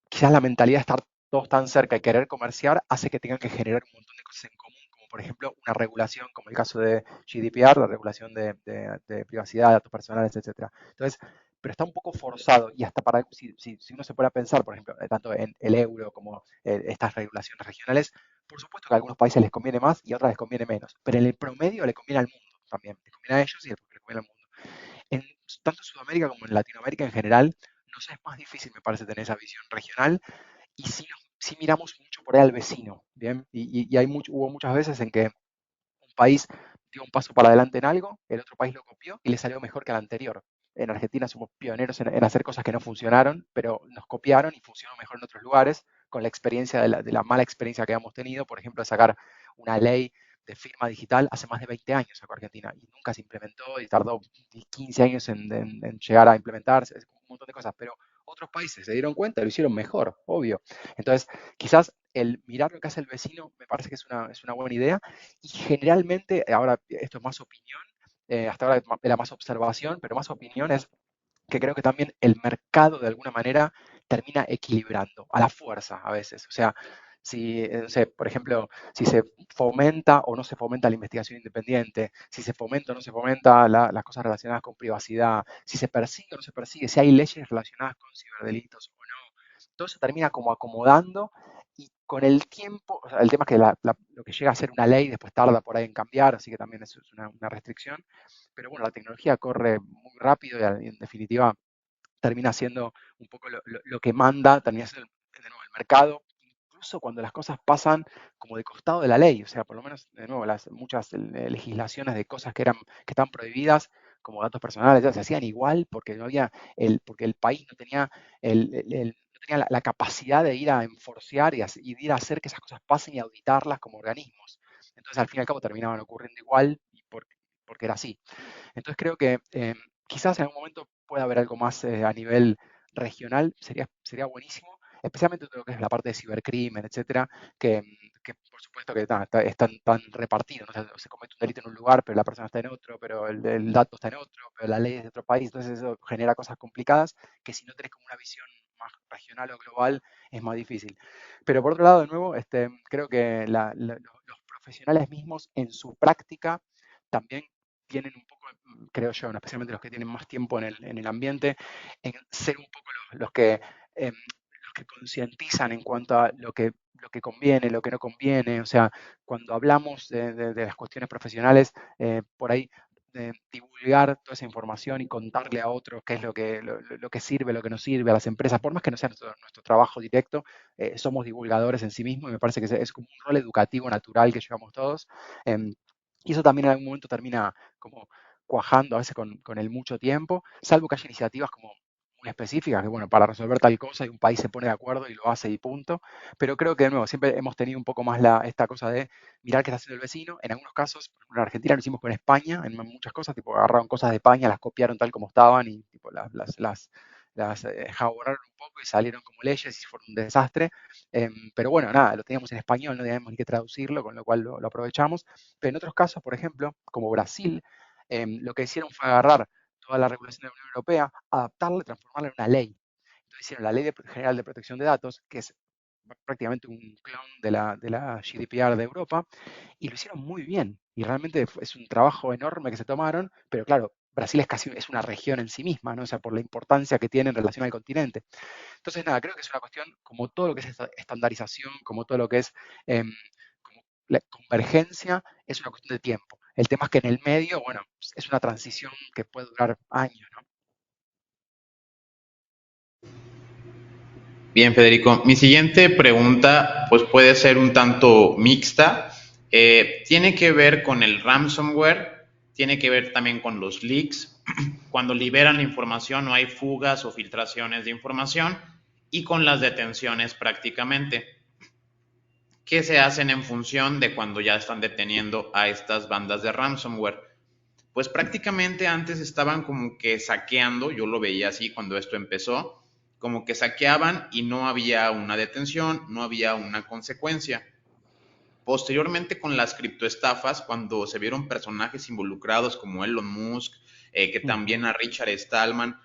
Quizás la mentalidad de estar todos tan cerca y querer comerciar hace que tengan que generar un montón de cosas en común, como por ejemplo una regulación, como el caso de GDPR, la regulación de privacidad, datos personales, etcétera. Entonces, pero está un poco forzado y hasta si uno se puede pensar, por ejemplo, tanto en el euro como estas regulaciones regionales, por supuesto que a algunos países les conviene más y a otros les conviene menos, pero en el promedio le conviene al mundo también, le conviene a ellos y le conviene al mundo. En tanto Sudamérica como en Latinoamérica en general, nos es más difícil, me parece, tener esa visión regional y sí miramos mucho por ahí al vecino, ¿bien? Y hubo muchas veces en que un país dio un paso para adelante en algo, el otro país lo copió y le salió mejor que al anterior. En Argentina somos pioneros en hacer cosas que no funcionaron, pero nos copiaron y funcionó mejor en otros lugares, con la experiencia de la mala experiencia que hemos tenido, por ejemplo, de sacar una ley de firma digital hace más de 20 años acá en Argentina y nunca se implementó y tardó 15 años en llegar a implementarse, es un montón de cosas, pero otros países se dieron cuenta y lo hicieron mejor, obvio. Entonces, quizás el mirar lo que hace el vecino me parece que es una buena idea y generalmente, ahora esto es más opinión, hasta ahora era más observación, pero más opinión es que creo que también el mercado de alguna manera termina equilibrando a la fuerza a veces. O sea, si, no sé, por ejemplo, si se fomenta o no se fomenta la investigación independiente, si se fomenta o no se fomenta las cosas relacionadas con privacidad, si se persigue o no se persigue, si hay leyes relacionadas con ciberdelitos o no, todo eso termina como acomodando y con el tiempo, o sea, el tema es que lo que llega a ser una ley después tarda por ahí en cambiar, así que también eso es una restricción, pero bueno, la tecnología corre muy rápido y en definitiva termina siendo un poco lo que manda, termina siendo de nuevo el mercado, incluso cuando las cosas pasan como de costado de la ley, o sea, por lo menos de nuevo muchas legislaciones de cosas que están prohibidas, como datos personales, ya se hacían igual porque no había porque el país no tenía no tenía la capacidad de ir a enforcear y de ir a hacer que esas cosas pasen y auditarlas como organismos. Entonces, al fin y al cabo, terminaban ocurriendo igual porque era así. Entonces creo que quizás en algún momento pueda haber algo más a nivel regional, sería buenísimo, especialmente todo lo que es la parte de cibercrimen, etcétera, que por supuesto que están tan repartidos, ¿no? O sea, se comete un delito en un lugar, pero la persona está en otro, pero el dato está en otro, pero la ley es de otro país, entonces eso genera cosas complicadas que si no tenés como una visión más regional o global es más difícil. Pero por otro lado, de nuevo, creo que los profesionales mismos en su práctica también tienen un poco, creo yo, ¿no? Especialmente los que tienen más tiempo en el ambiente, en ser un poco los que concientizan en cuanto a lo que conviene, lo que no conviene. O sea, cuando hablamos de las cuestiones profesionales, por ahí divulgar toda esa información y contarle a otros qué es lo que sirve, lo que no sirve a las empresas, por más que no sea nuestro trabajo directo, somos divulgadores en sí mismos y me parece que es como un rol educativo natural que llevamos todos. em, y eso también en algún momento termina como cuajando a veces con el mucho tiempo, salvo que haya iniciativas como muy específicas, que bueno, para resolver tal cosa y un país se pone de acuerdo y lo hace y punto. Pero creo que de nuevo, siempre hemos tenido un poco más esta cosa de mirar qué está haciendo el vecino. En algunos casos, por ejemplo, en Argentina lo hicimos con España, en muchas cosas, tipo agarraron cosas de España, las copiaron tal como estaban y tipo las jabonaron un poco y salieron como leyes y fueron un desastre. Pero bueno, nada, lo teníamos en español, no teníamos ni que traducirlo, con lo cual lo aprovechamos. Pero en otros casos, por ejemplo, como Brasil, lo que hicieron fue agarrar toda la regulación de la Unión Europea, adaptarla y transformarla en una ley. Entonces hicieron la Ley General de Protección de Datos, que es prácticamente un clon de la GDPR de Europa, y lo hicieron muy bien. Y realmente es un trabajo enorme que se tomaron, pero claro, Brasil es una región en sí misma, ¿no? O sea, por la importancia que tiene en relación al continente. Entonces, nada, creo que es una cuestión, como todo lo que es estandarización, como todo lo que es como la convergencia, es una cuestión de tiempo. El tema es que en el medio, bueno, es una transición que puede durar años, ¿no? Bien, Federico. Mi siguiente pregunta, pues puede ser un tanto mixta. Tiene que ver con el ransomware, tiene que ver también con los leaks, cuando liberan la información no hay fugas o filtraciones de información, y con las detenciones prácticamente, que se hacen en función de cuando ya están deteniendo a estas bandas de ransomware. Pues prácticamente antes estaban como que saqueando, yo lo veía así cuando esto empezó, como que saqueaban y no había una detención, no había una consecuencia. Posteriormente con las criptoestafas, cuando se vieron personajes involucrados como Elon Musk, que también a Richard Stallman,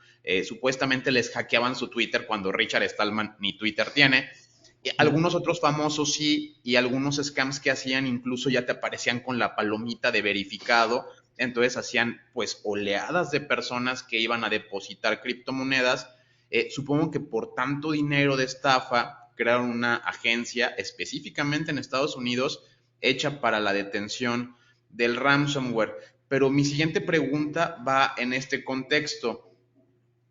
supuestamente les hackeaban su Twitter cuando Richard Stallman ni Twitter tiene. Y algunos otros famosos sí, y algunos scams que hacían incluso ya te aparecían con la palomita de verificado, entonces hacían pues oleadas de personas que iban a depositar criptomonedas. Supongo que por tanto dinero de estafa crearon una agencia específicamente en Estados Unidos hecha para la detención del ransomware. Pero mi siguiente pregunta va en este contexto.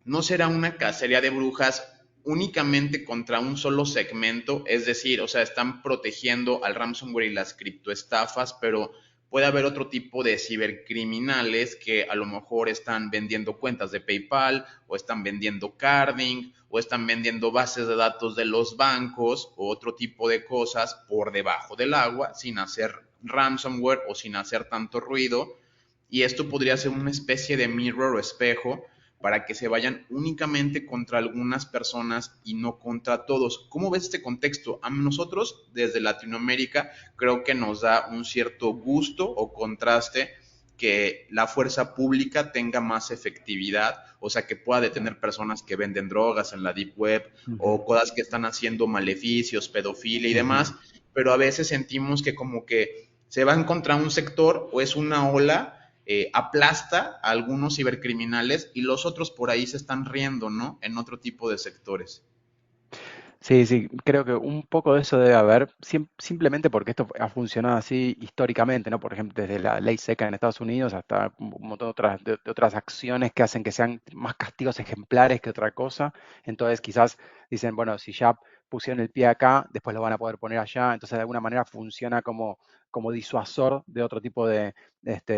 ¿No será una cacería de brujas únicamente contra un solo segmento? Es decir, o sea, están protegiendo al ransomware y las criptoestafas, pero puede haber otro tipo de cibercriminales que a lo mejor están vendiendo cuentas de PayPal, o están vendiendo carding, o están vendiendo bases de datos de los bancos, o otro tipo de cosas por debajo del agua, sin hacer ransomware o sin hacer tanto ruido. Y esto podría ser una especie de mirror o espejo para que se vayan únicamente contra algunas personas y no contra todos. ¿Cómo ves este contexto? A nosotros, desde Latinoamérica, creo que nos da un cierto gusto o contraste que la fuerza pública tenga más efectividad, o sea, que pueda detener personas que venden drogas en la deep web o cosas que están haciendo maleficios, pedofilia y demás, pero a veces sentimos que como que se van contra un sector o es una ola, aplasta a algunos cibercriminales y los otros por ahí se están riendo, ¿no? En otro tipo de sectores. Sí, sí, creo que un poco de eso debe haber, simplemente porque esto ha funcionado así históricamente, ¿no? Por ejemplo, desde la ley seca en Estados Unidos hasta un montón de otras acciones que hacen que sean más castigos ejemplares que otra cosa. Entonces, quizás dicen, bueno, si ya pusieron el pie acá, después lo van a poder poner allá. Entonces, de alguna manera funciona como disuasor de otro tipo de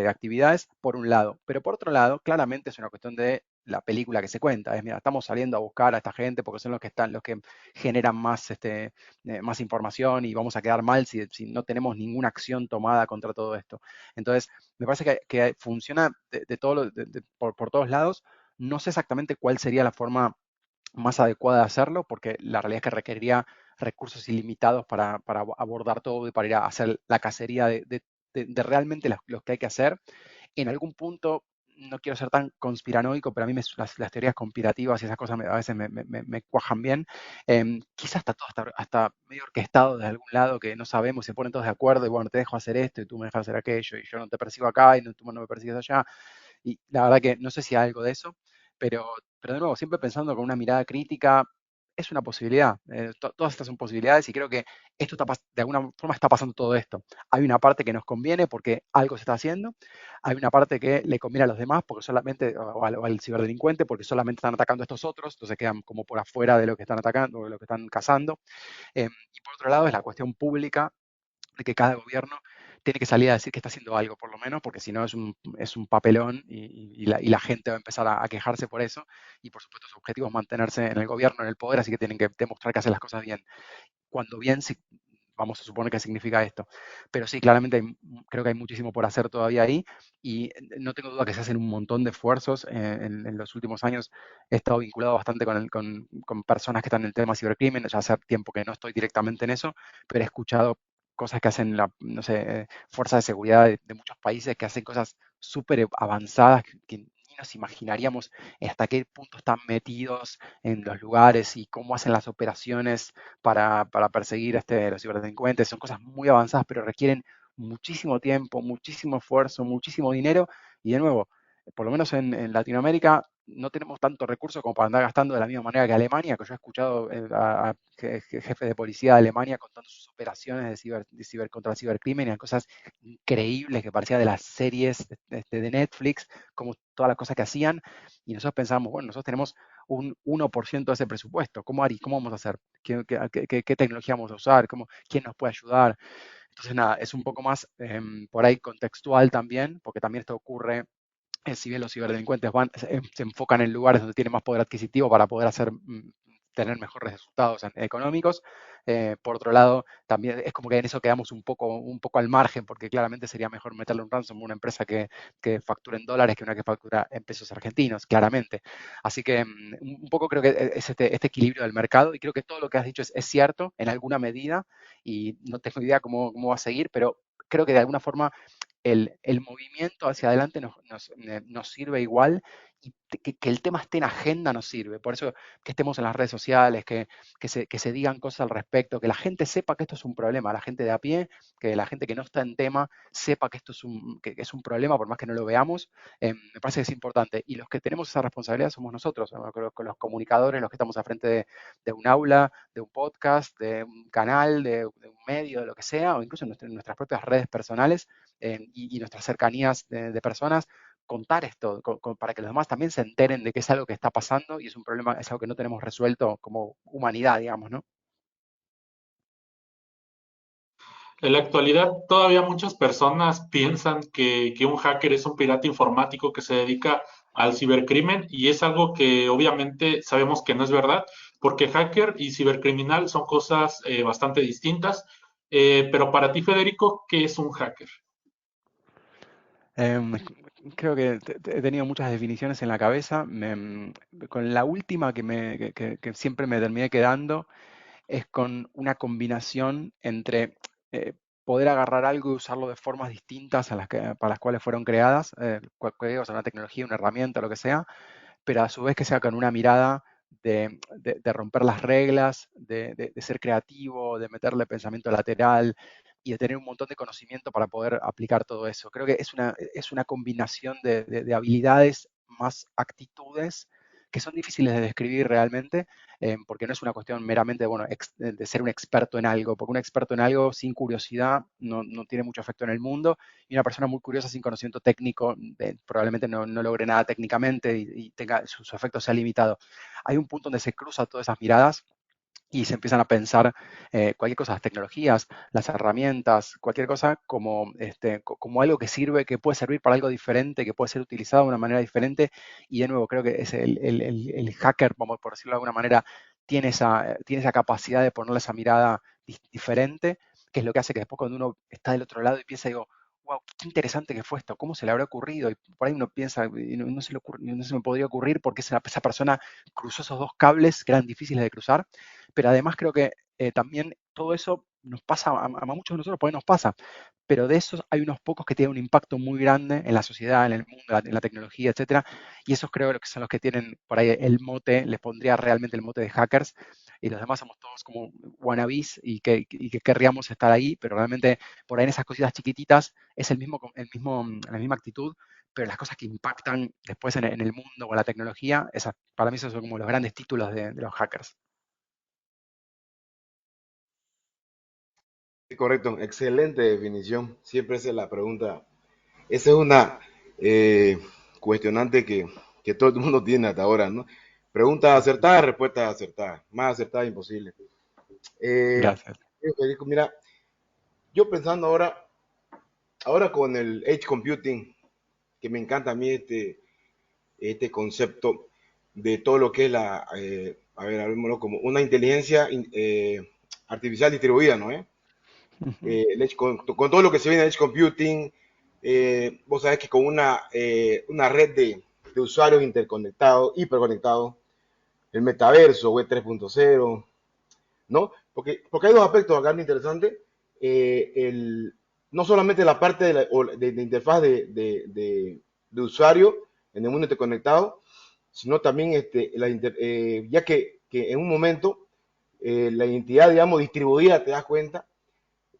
actividades, por un lado. Pero por otro lado, claramente es una cuestión de la película que se cuenta. Es, mira, estamos saliendo a buscar a esta gente porque son los que generan más información y vamos a quedar mal si no tenemos ninguna acción tomada contra todo esto. Entonces, me parece que funciona por todos lados. No sé exactamente cuál sería la forma más adecuada de hacerlo, porque la realidad es que requeriría recursos ilimitados para abordar todo y para ir a hacer la cacería de realmente los que hay que hacer. En algún punto, no quiero ser tan conspiranoico, pero a mí las teorías conspirativas y esas cosas a veces me cuajan bien. Quizás está todo hasta medio orquestado de algún lado que no sabemos, se ponen todos de acuerdo y bueno, te dejo hacer esto y tú me dejas hacer aquello y yo no te persigo acá y tú no me persigues allá. Y la verdad que no sé si hay algo de eso, pero, pero de nuevo, siempre pensando con una mirada crítica, es una posibilidad. Todas estas son posibilidades y creo que de alguna forma está pasando todo esto. Hay una parte que nos conviene porque algo se está haciendo, hay una parte que le conviene a los demás porque solamente, o al ciberdelincuente porque solamente están atacando a estos otros, entonces quedan como por afuera de lo que están atacando, o de lo que están cazando. Y por otro lado es la cuestión pública de que cada gobierno tiene que salir a decir que está haciendo algo, por lo menos, porque si no es un papelón y la gente va a empezar a quejarse por eso. Y por supuesto su objetivo es mantenerse en el gobierno, en el poder, así que tienen que demostrar que hacen las cosas bien. Cuando bien, vamos a suponer que significa esto. Pero sí, claramente creo que hay muchísimo por hacer todavía ahí y no tengo duda que se hacen un montón de esfuerzos. En los últimos años he estado vinculado bastante con personas que están en el tema cibercrimen, ya hace tiempo que no estoy directamente en eso, pero he escuchado cosas que hacen no sé, fuerzas de seguridad de muchos países que hacen cosas súper avanzadas que ni nos imaginaríamos hasta qué punto están metidos en los lugares y cómo hacen las operaciones para perseguir los ciberdelincuentes. Son cosas muy avanzadas, pero requieren muchísimo tiempo, muchísimo esfuerzo, muchísimo dinero. Y de nuevo, por lo menos en Latinoamérica, no tenemos tanto recursos como para andar gastando de la misma manera que Alemania, que yo he escuchado a jefes de policía de Alemania contando sus operaciones contra el cibercrimen y a cosas increíbles que parecían de las series de Netflix, como todas las cosas que hacían. Y nosotros pensábamos, bueno, nosotros tenemos un 1% de ese presupuesto. ¿Cómo vamos a hacer? ¿Qué tecnología vamos a usar? ¿Quién nos puede ayudar? Entonces, nada, es un poco más por ahí contextual también, porque también esto ocurre, si bien los ciberdelincuentes se enfocan en lugares donde tienen más poder adquisitivo para poder tener mejores resultados económicos. Por otro lado, también es como que en eso quedamos un poco al margen, porque claramente sería mejor meterle un ransom a una empresa que factura en dólares que una que factura en pesos argentinos, claramente. Así que un poco creo que es este equilibrio del mercado, y creo que todo lo que has dicho es cierto en alguna medida, y no tengo idea cómo va a seguir, pero creo que de alguna forma el movimiento hacia adelante nos sirve igual, y que el tema esté en agenda nos sirve. Por eso que estemos en las redes sociales, que se digan cosas al respecto, que la gente sepa que esto es un problema, la gente de a pie, que la gente que no está en tema sepa que esto es un problema, por más que no lo veamos. Me parece que es importante. Y los que tenemos esa responsabilidad somos nosotros, ¿no? Creo que los comunicadores, los que estamos al frente de un aula, de un podcast, de un canal, de un medio, de lo que sea, o incluso en nuestras propias redes personales, y nuestras cercanías de personas, contar esto para que los demás también se enteren de que es algo que está pasando y es un problema, es algo que no tenemos resuelto como humanidad, digamos, ¿no? En la actualidad, todavía muchas personas piensan que un hacker es un pirata informático que se dedica al cibercrimen, y es algo que obviamente sabemos que no es verdad, porque hacker y cibercriminal son cosas bastante distintas. Pero para ti, Federico, ¿qué es un hacker? Em, Creo que he tenido muchas definiciones en la cabeza. Con la última que siempre me terminé quedando es con una combinación entre eh, poder agarrar algo y usarlo de formas distintas para las cuales fueron creadas, o sea, una tecnología, una herramienta, lo que sea, pero a su vez que sea con una mirada de romper las reglas, de ser creativo, de meterle pensamiento lateral y de tener un montón de conocimiento para poder aplicar todo eso. Creo que es una combinación de habilidades más actitudes que son difíciles de describir realmente, porque no es una cuestión meramente bueno, de ser un experto en algo, porque un experto en algo sin curiosidad no tiene mucho efecto en el mundo, y una persona muy curiosa sin conocimiento técnico probablemente no logre nada técnicamente y su efecto sea limitado. Hay un punto donde se cruzan todas esas miradas y se empiezan a pensar cualquier cosa, las tecnologías, las herramientas, cualquier cosa como algo que sirve, que puede servir para algo diferente, que puede ser utilizado de una manera diferente. Y de nuevo, creo que es el hacker, vamos por decirlo de alguna manera, tiene esa capacidad de ponerle esa mirada diferente, que es lo que hace que después cuando uno está del otro lado y piensa, digo, wow, qué interesante que fue esto, cómo se le habrá ocurrido. Y por ahí uno piensa, y no se me podría ocurrir porque esa persona cruzó esos dos cables que eran difíciles de cruzar. Pero además creo que también todo eso nos pasa a muchos de nosotros, porque nos pasa, pero de esos hay unos pocos que tienen un impacto muy grande en la sociedad, en el mundo, en la tecnología, etcétera, y esos creo que son los que tienen por ahí el mote, les pondría realmente el mote de hackers, y los demás somos todos como wannabes y que querríamos estar ahí, pero realmente por ahí en esas cositas chiquititas es la misma actitud, pero las cosas que impactan después en el mundo o en la tecnología, para mí esos son como los grandes títulos de los hackers. Sí, correcto, excelente definición. Siempre esa es la pregunta. Esa es una eh, cuestionante que todo el mundo tiene hasta ahora, ¿no? Pregunta acertada, respuesta acertada. Más acertada imposible. Eh, Gracias. Federico, mira, yo pensando ahora con el Edge Computing, que me encanta a mí este concepto de todo lo que es a ver, hablemoslo como una inteligencia artificial distribuida, ¿no? Ujú. con todo lo que se viene en Edge Computing, vos sabés que con una red de usuarios interconectados, hiperconectados, el metaverso, web 3.0, ¿no? Porque hay dos aspectos acá muy interesantes. No solamente la parte de interfaz de usuario en el mundo interconectado, sino también ya que en un momento la identidad, digamos, distribuida, te das cuenta,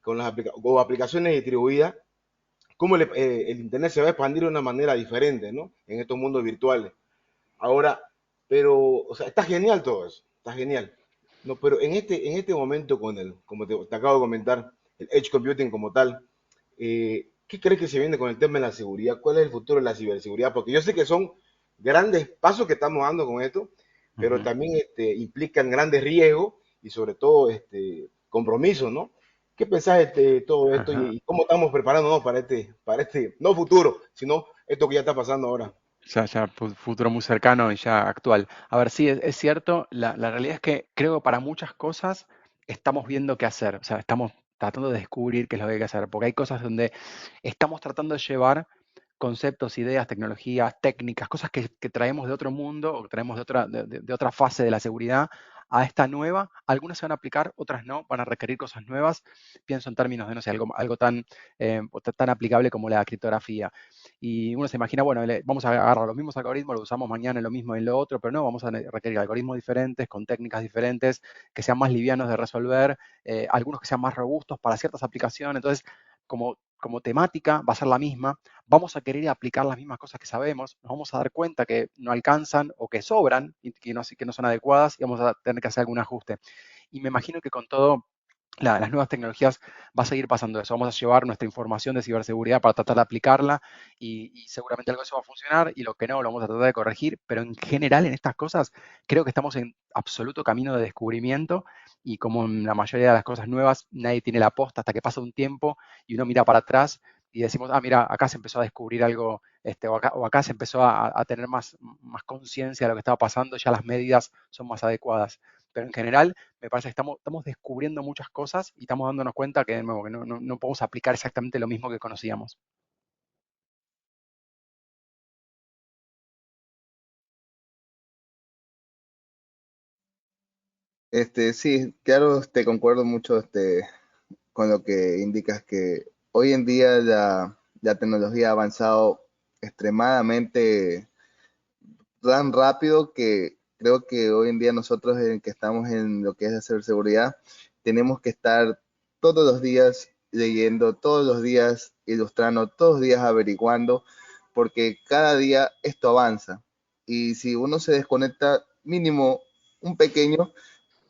con o aplicaciones distribuidas, cómo el Internet se va a expandir de una manera diferente, ¿no? En estos mundos virtuales. Ahora, pero, o sea, está genial todo eso, está genial. No, pero en este momento como te acabo de comentar, el Edge Computing como tal, ¿qué crees que se viene con el tema de la seguridad? ¿Cuál es el futuro de la ciberseguridad? Porque yo sé que son grandes pasos que estamos dando con esto, pero Ujú. también implican grandes riesgos y sobre todo compromisos, ¿no? ¿Qué pensás de todo esto Ajá. y cómo estamos preparándonos para este, no futuro, sino esto que ya está pasando ahora? Ya futuro muy cercano y ya actual. A ver, sí, es cierto, la realidad es que creo que para muchas cosas estamos viendo qué hacer, o sea, estamos tratando de descubrir qué es lo que hay que hacer, porque hay cosas donde estamos tratando de llevar conceptos, ideas, tecnologías, técnicas, cosas que traemos de otro mundo o que traemos de otra fase de la seguridad a esta nueva. Algunas se van a aplicar, otras no, van a requerir cosas nuevas. Pienso en términos de, no sé, algo tan, tan aplicable como la criptografía. Y uno se imagina, bueno, vamos a agarrar los mismos algoritmos, los usamos mañana en lo mismo y en lo otro, pero no, vamos a requerir algoritmos diferentes, con técnicas diferentes, que sean más livianos de resolver, algunos que sean más robustos para ciertas aplicaciones. Entonces, como temática va a ser la misma, vamos a querer aplicar las mismas cosas que sabemos, nos vamos a dar cuenta que no alcanzan o que sobran y que no son adecuadas y vamos a tener que hacer algún ajuste. Y me imagino que con todo las nuevas tecnologías va a seguir pasando eso. Vamos a llevar nuestra información de ciberseguridad para tratar de aplicarla y seguramente algo de eso va a funcionar y lo que no lo vamos a tratar de corregir, pero en general en estas cosas creo que estamos en absoluto camino de descubrimiento y como en la mayoría de las cosas nuevas nadie tiene la posta hasta que pasa un tiempo y uno mira para atrás y decimos, ah, mira, acá se empezó a descubrir algo, o acá se empezó a tener más conciencia de lo que estaba pasando, ya las medidas son más adecuadas. Pero en general me parece que estamos descubriendo muchas cosas y estamos dándonos cuenta que, de nuevo, que no podemos aplicar exactamente lo mismo que conocíamos. Sí, claro, te concuerdo mucho con lo que indicas que hoy en día la tecnología ha avanzado extremadamente tan rápido que creo que hoy en día nosotros que estamos en lo que es hacer seguridad, tenemos que estar todos los días leyendo, todos los días ilustrando, todos los días averiguando, porque cada día esto avanza. Y si uno se desconecta mínimo un pequeño,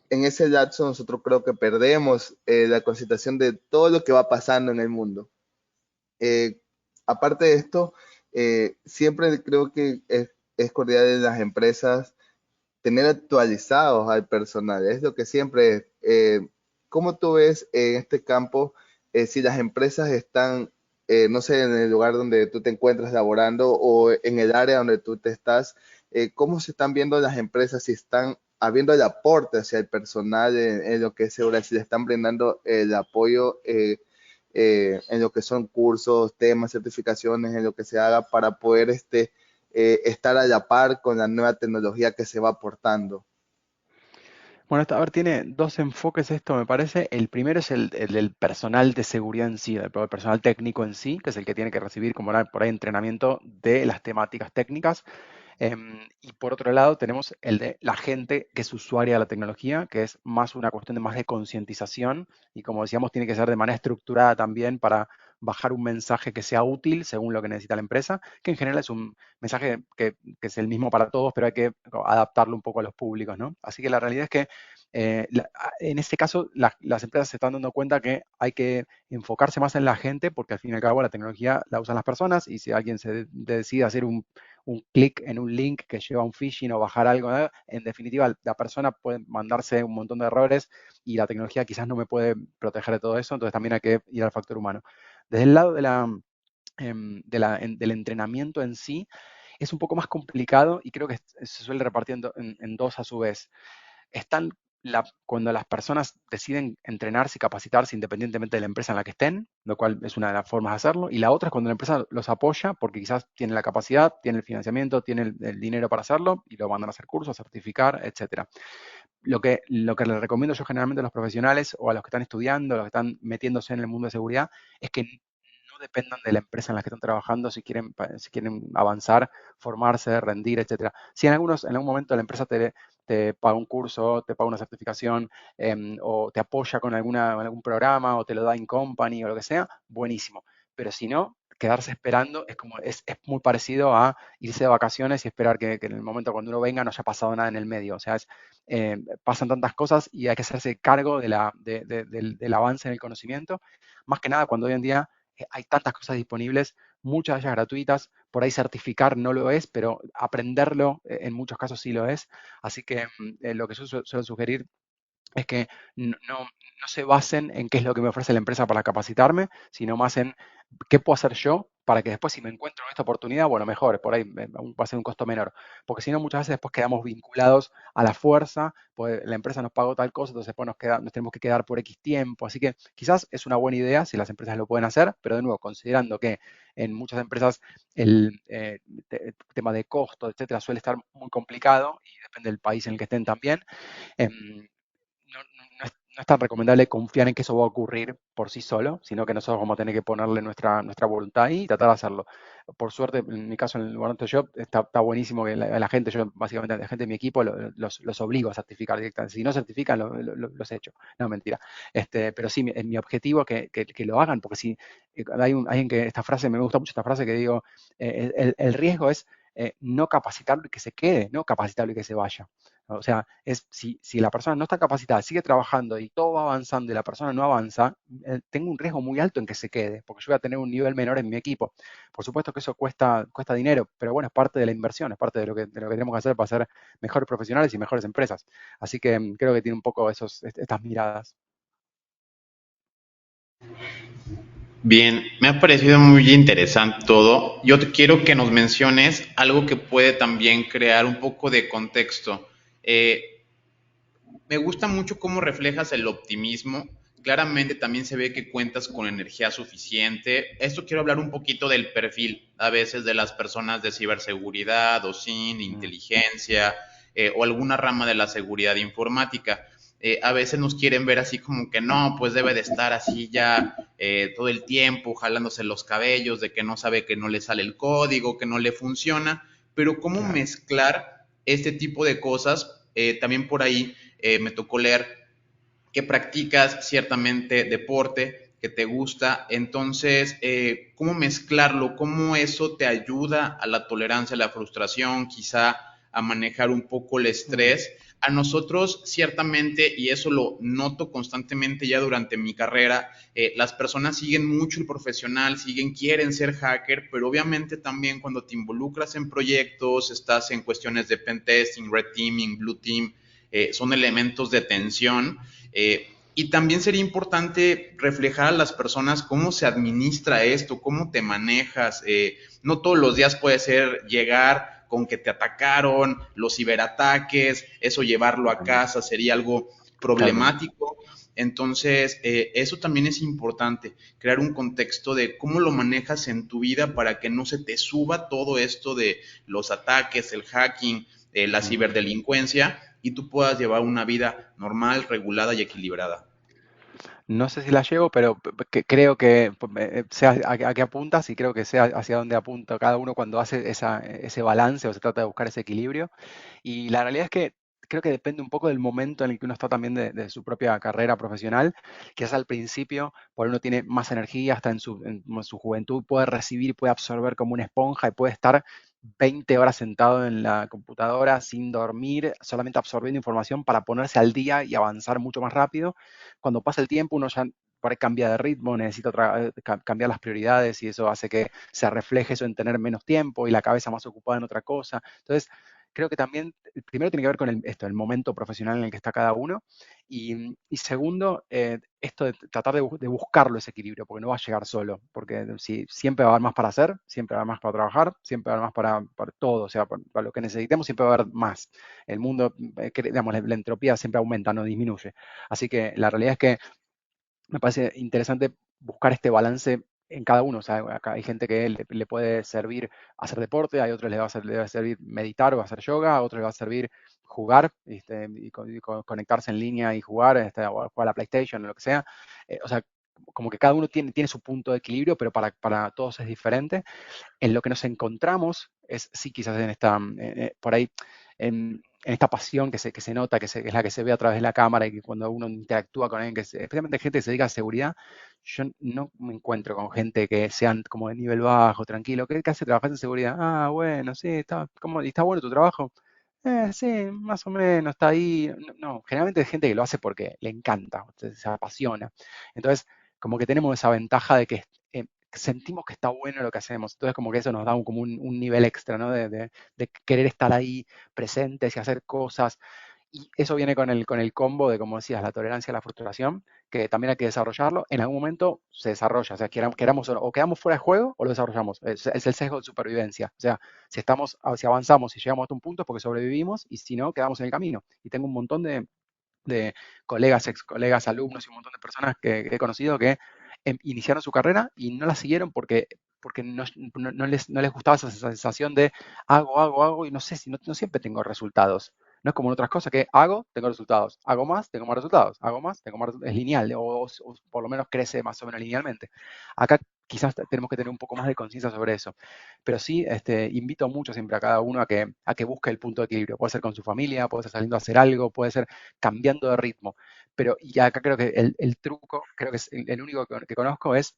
en ese lapso nosotros creo que perdemos la concentración de todo lo que va pasando en el mundo. Eh, Aparte de esto, siempre creo que es cordial de las empresas tener actualizados al personal. Es lo que siempre es. ¿Cómo tú ves en este campo si las empresas están, no sé, en el lugar donde tú te encuentras laborando o en el área donde tú te estás, cómo se están viendo las empresas, si están habiendo el aporte hacia el personal en lo que es seguridad, si le están brindando el apoyo en lo que son cursos, temas, certificaciones, en lo que se haga para poder estar a la par con la nueva tecnología que se va aportando. Bueno, a ver, tiene dos enfoques esto, me parece. El primero es el del personal de seguridad en sí, del personal técnico en sí, que es el que tiene que recibir como por ahí entrenamiento de las temáticas técnicas. Y por otro lado tenemos el de la gente que es usuaria de la tecnología, que es más una cuestión de más de concientización y como decíamos tiene que ser de manera estructurada también para bajar un mensaje que sea útil según lo que necesita la empresa, que en general es un mensaje que es el mismo para todos, pero hay que adaptarlo un poco a los públicos, ¿no? Así que la realidad es que en este caso las empresas se están dando cuenta que hay que enfocarse más en la gente porque al fin y al cabo la tecnología la usan las personas y si alguien se decide hacer un clic en un link que lleva a un phishing o bajar algo, ¿no? En definitiva, la persona puede mandarse un montón de errores y la tecnología quizás no me puede proteger de todo eso, entonces también hay que ir al factor humano. Desde el lado del entrenamiento en sí, es un poco más complicado y creo que se suele repartir en dos a su vez. Están cuando las personas deciden entrenarse y capacitarse independientemente de la empresa en la que estén, lo cual es una de las formas de hacerlo, y la otra es cuando la empresa los apoya porque quizás tiene la capacidad, tiene el financiamiento, tiene el dinero para hacerlo y lo mandan a hacer cursos, a certificar, etcétera. Lo que les recomiendo yo generalmente a los profesionales o a los que están estudiando, a los que están metiéndose en el mundo de seguridad, es que no dependan de la empresa en la que están trabajando si quieren avanzar, formarse, rendir, etcétera. Si en algún momento la empresa te paga un curso, te paga una certificación, o te apoya con algún programa o te lo da in company o lo que sea, buenísimo. Pero si no, quedarse esperando es muy parecido a irse de vacaciones y esperar que en el momento cuando uno venga no haya pasado nada en el medio. O sea, pasan tantas cosas y hay que hacerse cargo del avance en el conocimiento. Más que nada cuando hoy en día hay tantas cosas disponibles, muchas de ellas gratuitas, por ahí certificar no lo es, pero aprenderlo en muchos casos sí lo es. Así que lo que yo suelo sugerir es que no se basen en qué es lo que me ofrece la empresa para capacitarme, sino más en qué puedo hacer yo para que después si me encuentro en esta oportunidad, bueno, mejor, por ahí va a ser un costo menor. Porque si no, muchas veces después quedamos vinculados a la fuerza, pues la empresa nos pagó tal cosa, entonces después nos tenemos que quedar por X tiempo. Así que quizás es una buena idea si las empresas lo pueden hacer, pero de nuevo, considerando que en muchas empresas el tema de costo, etcétera, suele estar muy complicado y depende del país en el que estén también. em, no es tan recomendable confiar en que eso va a ocurrir por sí solo, sino que nosotros vamos a tener que ponerle nuestra voluntad y tratar de hacerlo. Por suerte, en mi caso, en el Warranty Shop, está buenísimo que la gente, yo básicamente, la gente de mi equipo, los obligo a certificar directamente. Si no certifican, los echo. No, mentira. Pero sí, mi objetivo es que lo hagan, porque si hay alguien esta frase, me gusta mucho esta frase que digo, el riesgo es no capacitarlo y que se quede, no capacitarlo y que se vaya. O sea, si la persona no está capacitada, sigue trabajando y todo va avanzando y la persona no avanza, tengo un riesgo muy alto en que se quede, porque yo voy a tener un nivel menor en mi equipo. Por supuesto que eso cuesta dinero, pero bueno, es parte de la inversión, es parte de lo que tenemos que hacer para ser mejores profesionales y mejores empresas. Así que creo que tiene un poco estas miradas. Bien, me ha parecido muy interesante todo. Yo te quiero que nos menciones algo que puede también crear un poco de contexto. Me gusta mucho cómo reflejas el optimismo. Claramente también se ve que cuentas con energía suficiente. Esto quiero hablar un poquito del perfil, a veces de las personas de ciberseguridad o sin inteligencia, o alguna rama de la seguridad informática. A veces nos quieren ver así como que no, pues debe de estar así ya todo el tiempo jalándose los cabellos, de que no sabe que no le sale el código, que no le funciona, pero cómo Claro. mezclar este tipo de cosas. También por ahí me tocó leer que practicas ciertamente deporte, que te gusta, entonces, ¿cómo mezclarlo? ¿Cómo eso te ayuda a la tolerancia a la frustración, quizá a manejar un poco el estrés? A nosotros, ciertamente, y eso lo noto constantemente ya durante mi carrera, las personas siguen mucho el profesional, quieren ser hacker, pero obviamente también cuando te involucras en proyectos, estás en cuestiones de pentesting, red teaming, blue team, son elementos de tensión. Y también sería importante reflejar a las personas cómo se administra esto, cómo te manejas. No todos los días puede ser llegar con que te atacaron, los ciberataques, eso llevarlo a casa sería algo problemático. Entonces, eso también es importante, crear un contexto de cómo lo manejas en tu vida para que no se te suba todo esto de los ataques, el hacking, la ciberdelincuencia, y tú puedas llevar una vida normal, regulada y equilibrada. No sé si la llevo, pero creo que sé a qué apuntas y creo que sé hacia dónde apunta cada uno cuando hace ese balance o se trata de buscar ese equilibrio. Y la realidad es que creo que depende un poco del momento en el que uno está también de su propia carrera profesional. Quizás al principio, por uno tiene más energía, hasta en su juventud, puede recibir, puede absorber como una esponja y puede estar 20 horas sentado en la computadora sin dormir, solamente absorbiendo información para ponerse al día y avanzar mucho más rápido. Cuando pasa el tiempo, uno ya por ahí cambia de ritmo, necesita cambiar las prioridades y eso hace que se refleje eso en tener menos tiempo y la cabeza más ocupada en otra cosa. Entonces, creo que también, primero tiene que ver con el momento profesional en el que está cada uno, y segundo, esto de tratar de buscarlo ese equilibrio, porque no va a llegar solo, porque si, siempre va a haber más para hacer, siempre va a haber más para trabajar, siempre va a haber más para todo, o sea, para lo que necesitemos siempre va a haber más. El mundo, digamos, la entropía siempre aumenta, no disminuye. Así que la realidad es que me parece interesante buscar este balance en cada uno. O sea, acá hay gente que le puede servir hacer deporte, hay otros le va a servir meditar o hacer yoga, a otros le va a servir jugar, y conectarse en línea y jugar, o jugar a la PlayStation o lo que sea. O sea, como que cada uno tiene su punto de equilibrio, pero para todos es diferente. En lo que nos encontramos es, sí, quizás por ahí, en esta pasión que se nota, es la que se ve a través de la cámara y que cuando uno interactúa con alguien, especialmente gente que se dedica a seguridad, yo no me encuentro con gente que sean como de nivel bajo, tranquilo, ¿qué hace trabajar en seguridad? Ah, bueno, sí, ¿y está bueno tu trabajo? Sí, más o menos, está ahí. No, no, generalmente es gente que lo hace porque le encanta, se apasiona. Entonces, como que tenemos esa ventaja de que sentimos que está bueno lo que hacemos. Entonces, como que eso nos da como un nivel extra, ¿no? De querer estar ahí presentes y hacer cosas. Y eso viene con el combo de, como decías, la tolerancia a la frustración, que también hay que desarrollarlo. En algún momento se desarrolla, o sea, queramos o quedamos fuera de juego o lo desarrollamos. Es el sesgo de supervivencia. O sea, si avanzamos y llegamos hasta un punto es porque sobrevivimos y si no, quedamos en el camino. Y tengo un montón de colegas, ex colegas, alumnos y un montón de personas que he conocido que iniciaron su carrera y no la siguieron porque no les gustaba esa sensación de hago y no sé si no siempre tengo resultados. No es como en otras cosas que hago, tengo resultados. Hago más, tengo más resultados. Hago más, tengo más resultados. Es lineal o por lo menos crece más o menos linealmente. Acá quizás tenemos que tener un poco más de conciencia sobre eso. Pero sí, invito mucho siempre a cada uno a que busque el punto de equilibrio. Puede ser con su familia, puede ser saliendo a hacer algo, puede ser cambiando de ritmo. Pero y acá creo que el truco, creo que es el único que conozco, es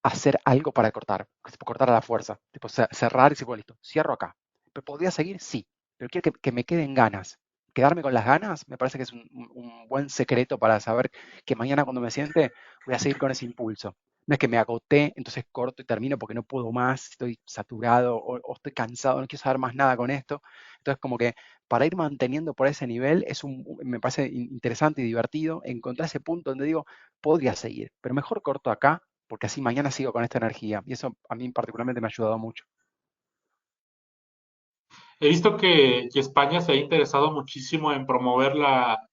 hacer algo para cortar, tipo cortar a la fuerza, tipo cerrar y decir, bueno, listo, cierro acá. ¿Pero podría seguir? Sí, pero quiero que me queden ganas. Quedarme con las ganas me parece que es un buen secreto para saber que mañana cuando me siente voy a seguir con ese impulso. No es que me agoté, entonces corto y termino porque no puedo más, estoy saturado o estoy cansado, no quiero saber más nada con esto. Entonces como que para ir manteniendo por ese nivel me parece interesante y divertido encontrar ese punto donde digo, podría seguir, pero mejor corto acá porque así mañana sigo con esta energía. Y eso a mí particularmente me ha ayudado mucho. He visto que España se ha interesado muchísimo en promover la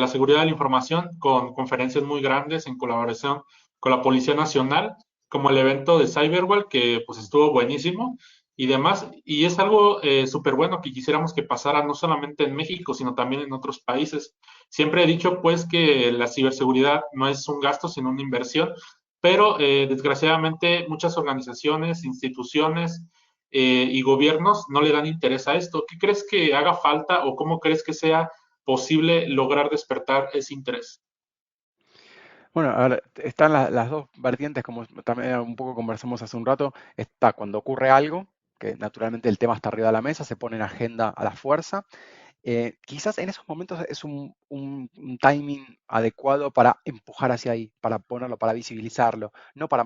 seguridad de la información con conferencias muy grandes en colaboración con la Policía Nacional, como el evento de Cyberwall, que pues estuvo buenísimo y demás. Y es algo súper bueno que quisiéramos que pasara no solamente en México, sino también en otros países. Siempre he dicho pues que la ciberseguridad no es un gasto, sino una inversión, pero desgraciadamente muchas organizaciones, instituciones, y gobiernos no le dan interés a esto. ¿Qué crees que haga falta o cómo crees que sea posible lograr despertar ese interés? Bueno, a ver, están las dos vertientes, como también un poco conversamos hace un rato. Está cuando ocurre algo, que naturalmente el tema está arriba de la mesa, se pone en agenda a la fuerza. Quizás en esos momentos es un timing adecuado para empujar hacia ahí, para ponerlo, para visibilizarlo, no para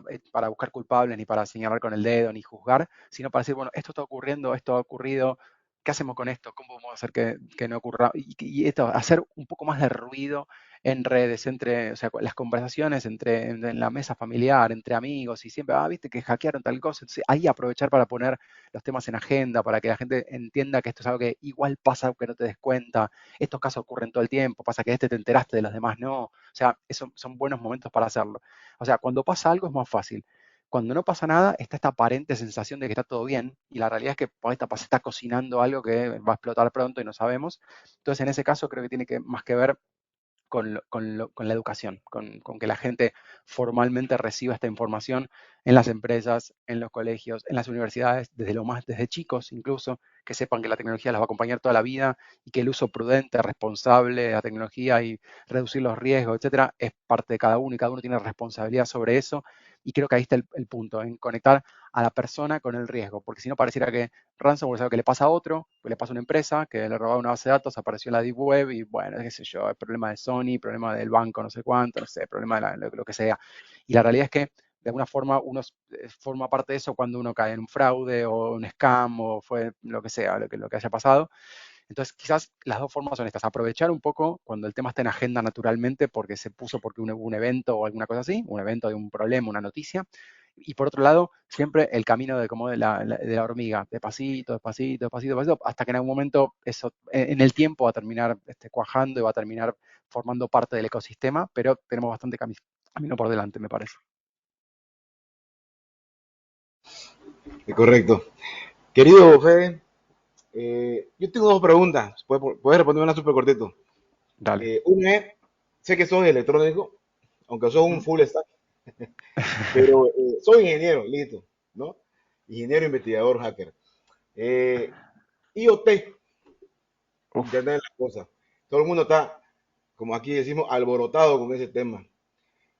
buscar culpables, ni para señalar con el dedo, ni juzgar, sino para decir, bueno, esto está ocurriendo, esto ha ocurrido, ¿qué hacemos con esto? ¿Cómo podemos hacer que no ocurra? Y esto, hacer un poco más de ruido en redes, o sea, las conversaciones en la mesa familiar, entre amigos, y siempre, viste que hackearon tal cosa, entonces ahí aprovechar para poner los temas en agenda, para que la gente entienda que esto es algo que igual pasa aunque no te des cuenta, estos casos ocurren todo el tiempo, pasa que te enteraste de los demás no, o sea, son buenos momentos para hacerlo. O sea, cuando pasa algo es más fácil. Cuando no pasa nada, está esta aparente sensación de que está todo bien, y la realidad es que por ahí se está cocinando algo que va a explotar pronto y no sabemos. Entonces, en ese caso, creo que tiene más que ver con la educación, con que la gente formalmente reciba esta información en las empresas, en los colegios, en las universidades, desde chicos incluso, que sepan que la tecnología las va a acompañar toda la vida y que el uso prudente, responsable de la tecnología y reducir los riesgos, etcétera, es parte de cada uno y cada uno tiene responsabilidad sobre eso. Y creo que ahí está el punto, en conectar a la persona con el riesgo, porque si no pareciera que ransomware es algo que le pasa a otro, que le pasa a una empresa, que le robaba una base de datos, apareció en la Deep Web y bueno, qué sé yo, el problema de Sony, problema del banco no sé cuánto, no sé, problema de lo que sea. Y la realidad es que de alguna forma uno forma parte de eso cuando uno cae en un fraude o un scam o fue lo que sea, lo que haya pasado. Entonces, quizás las dos formas son estas: aprovechar un poco cuando el tema está en agenda naturalmente porque se puso porque hubo un evento o alguna cosa así, un evento de un problema, una noticia. Y por otro lado, siempre el camino de como de la hormiga, despacito, despacito, despacito, despacito, hasta que en algún momento eso en el tiempo va a terminar cuajando y va a terminar formando parte del ecosistema, pero tenemos bastante camino por delante, me parece. Correcto. Querido Fede, yo tengo dos preguntas. Puedes responder una súper cortito. Dale. Una es, sé que sos electrónico, aunque sos un Ujú. full stack, pero soy ingeniero, listo, ¿no? Ingeniero, investigador, hacker. Eh, IoT, Uf. Internet de las cosas. Todo el mundo está, como aquí decimos, alborotado con ese tema.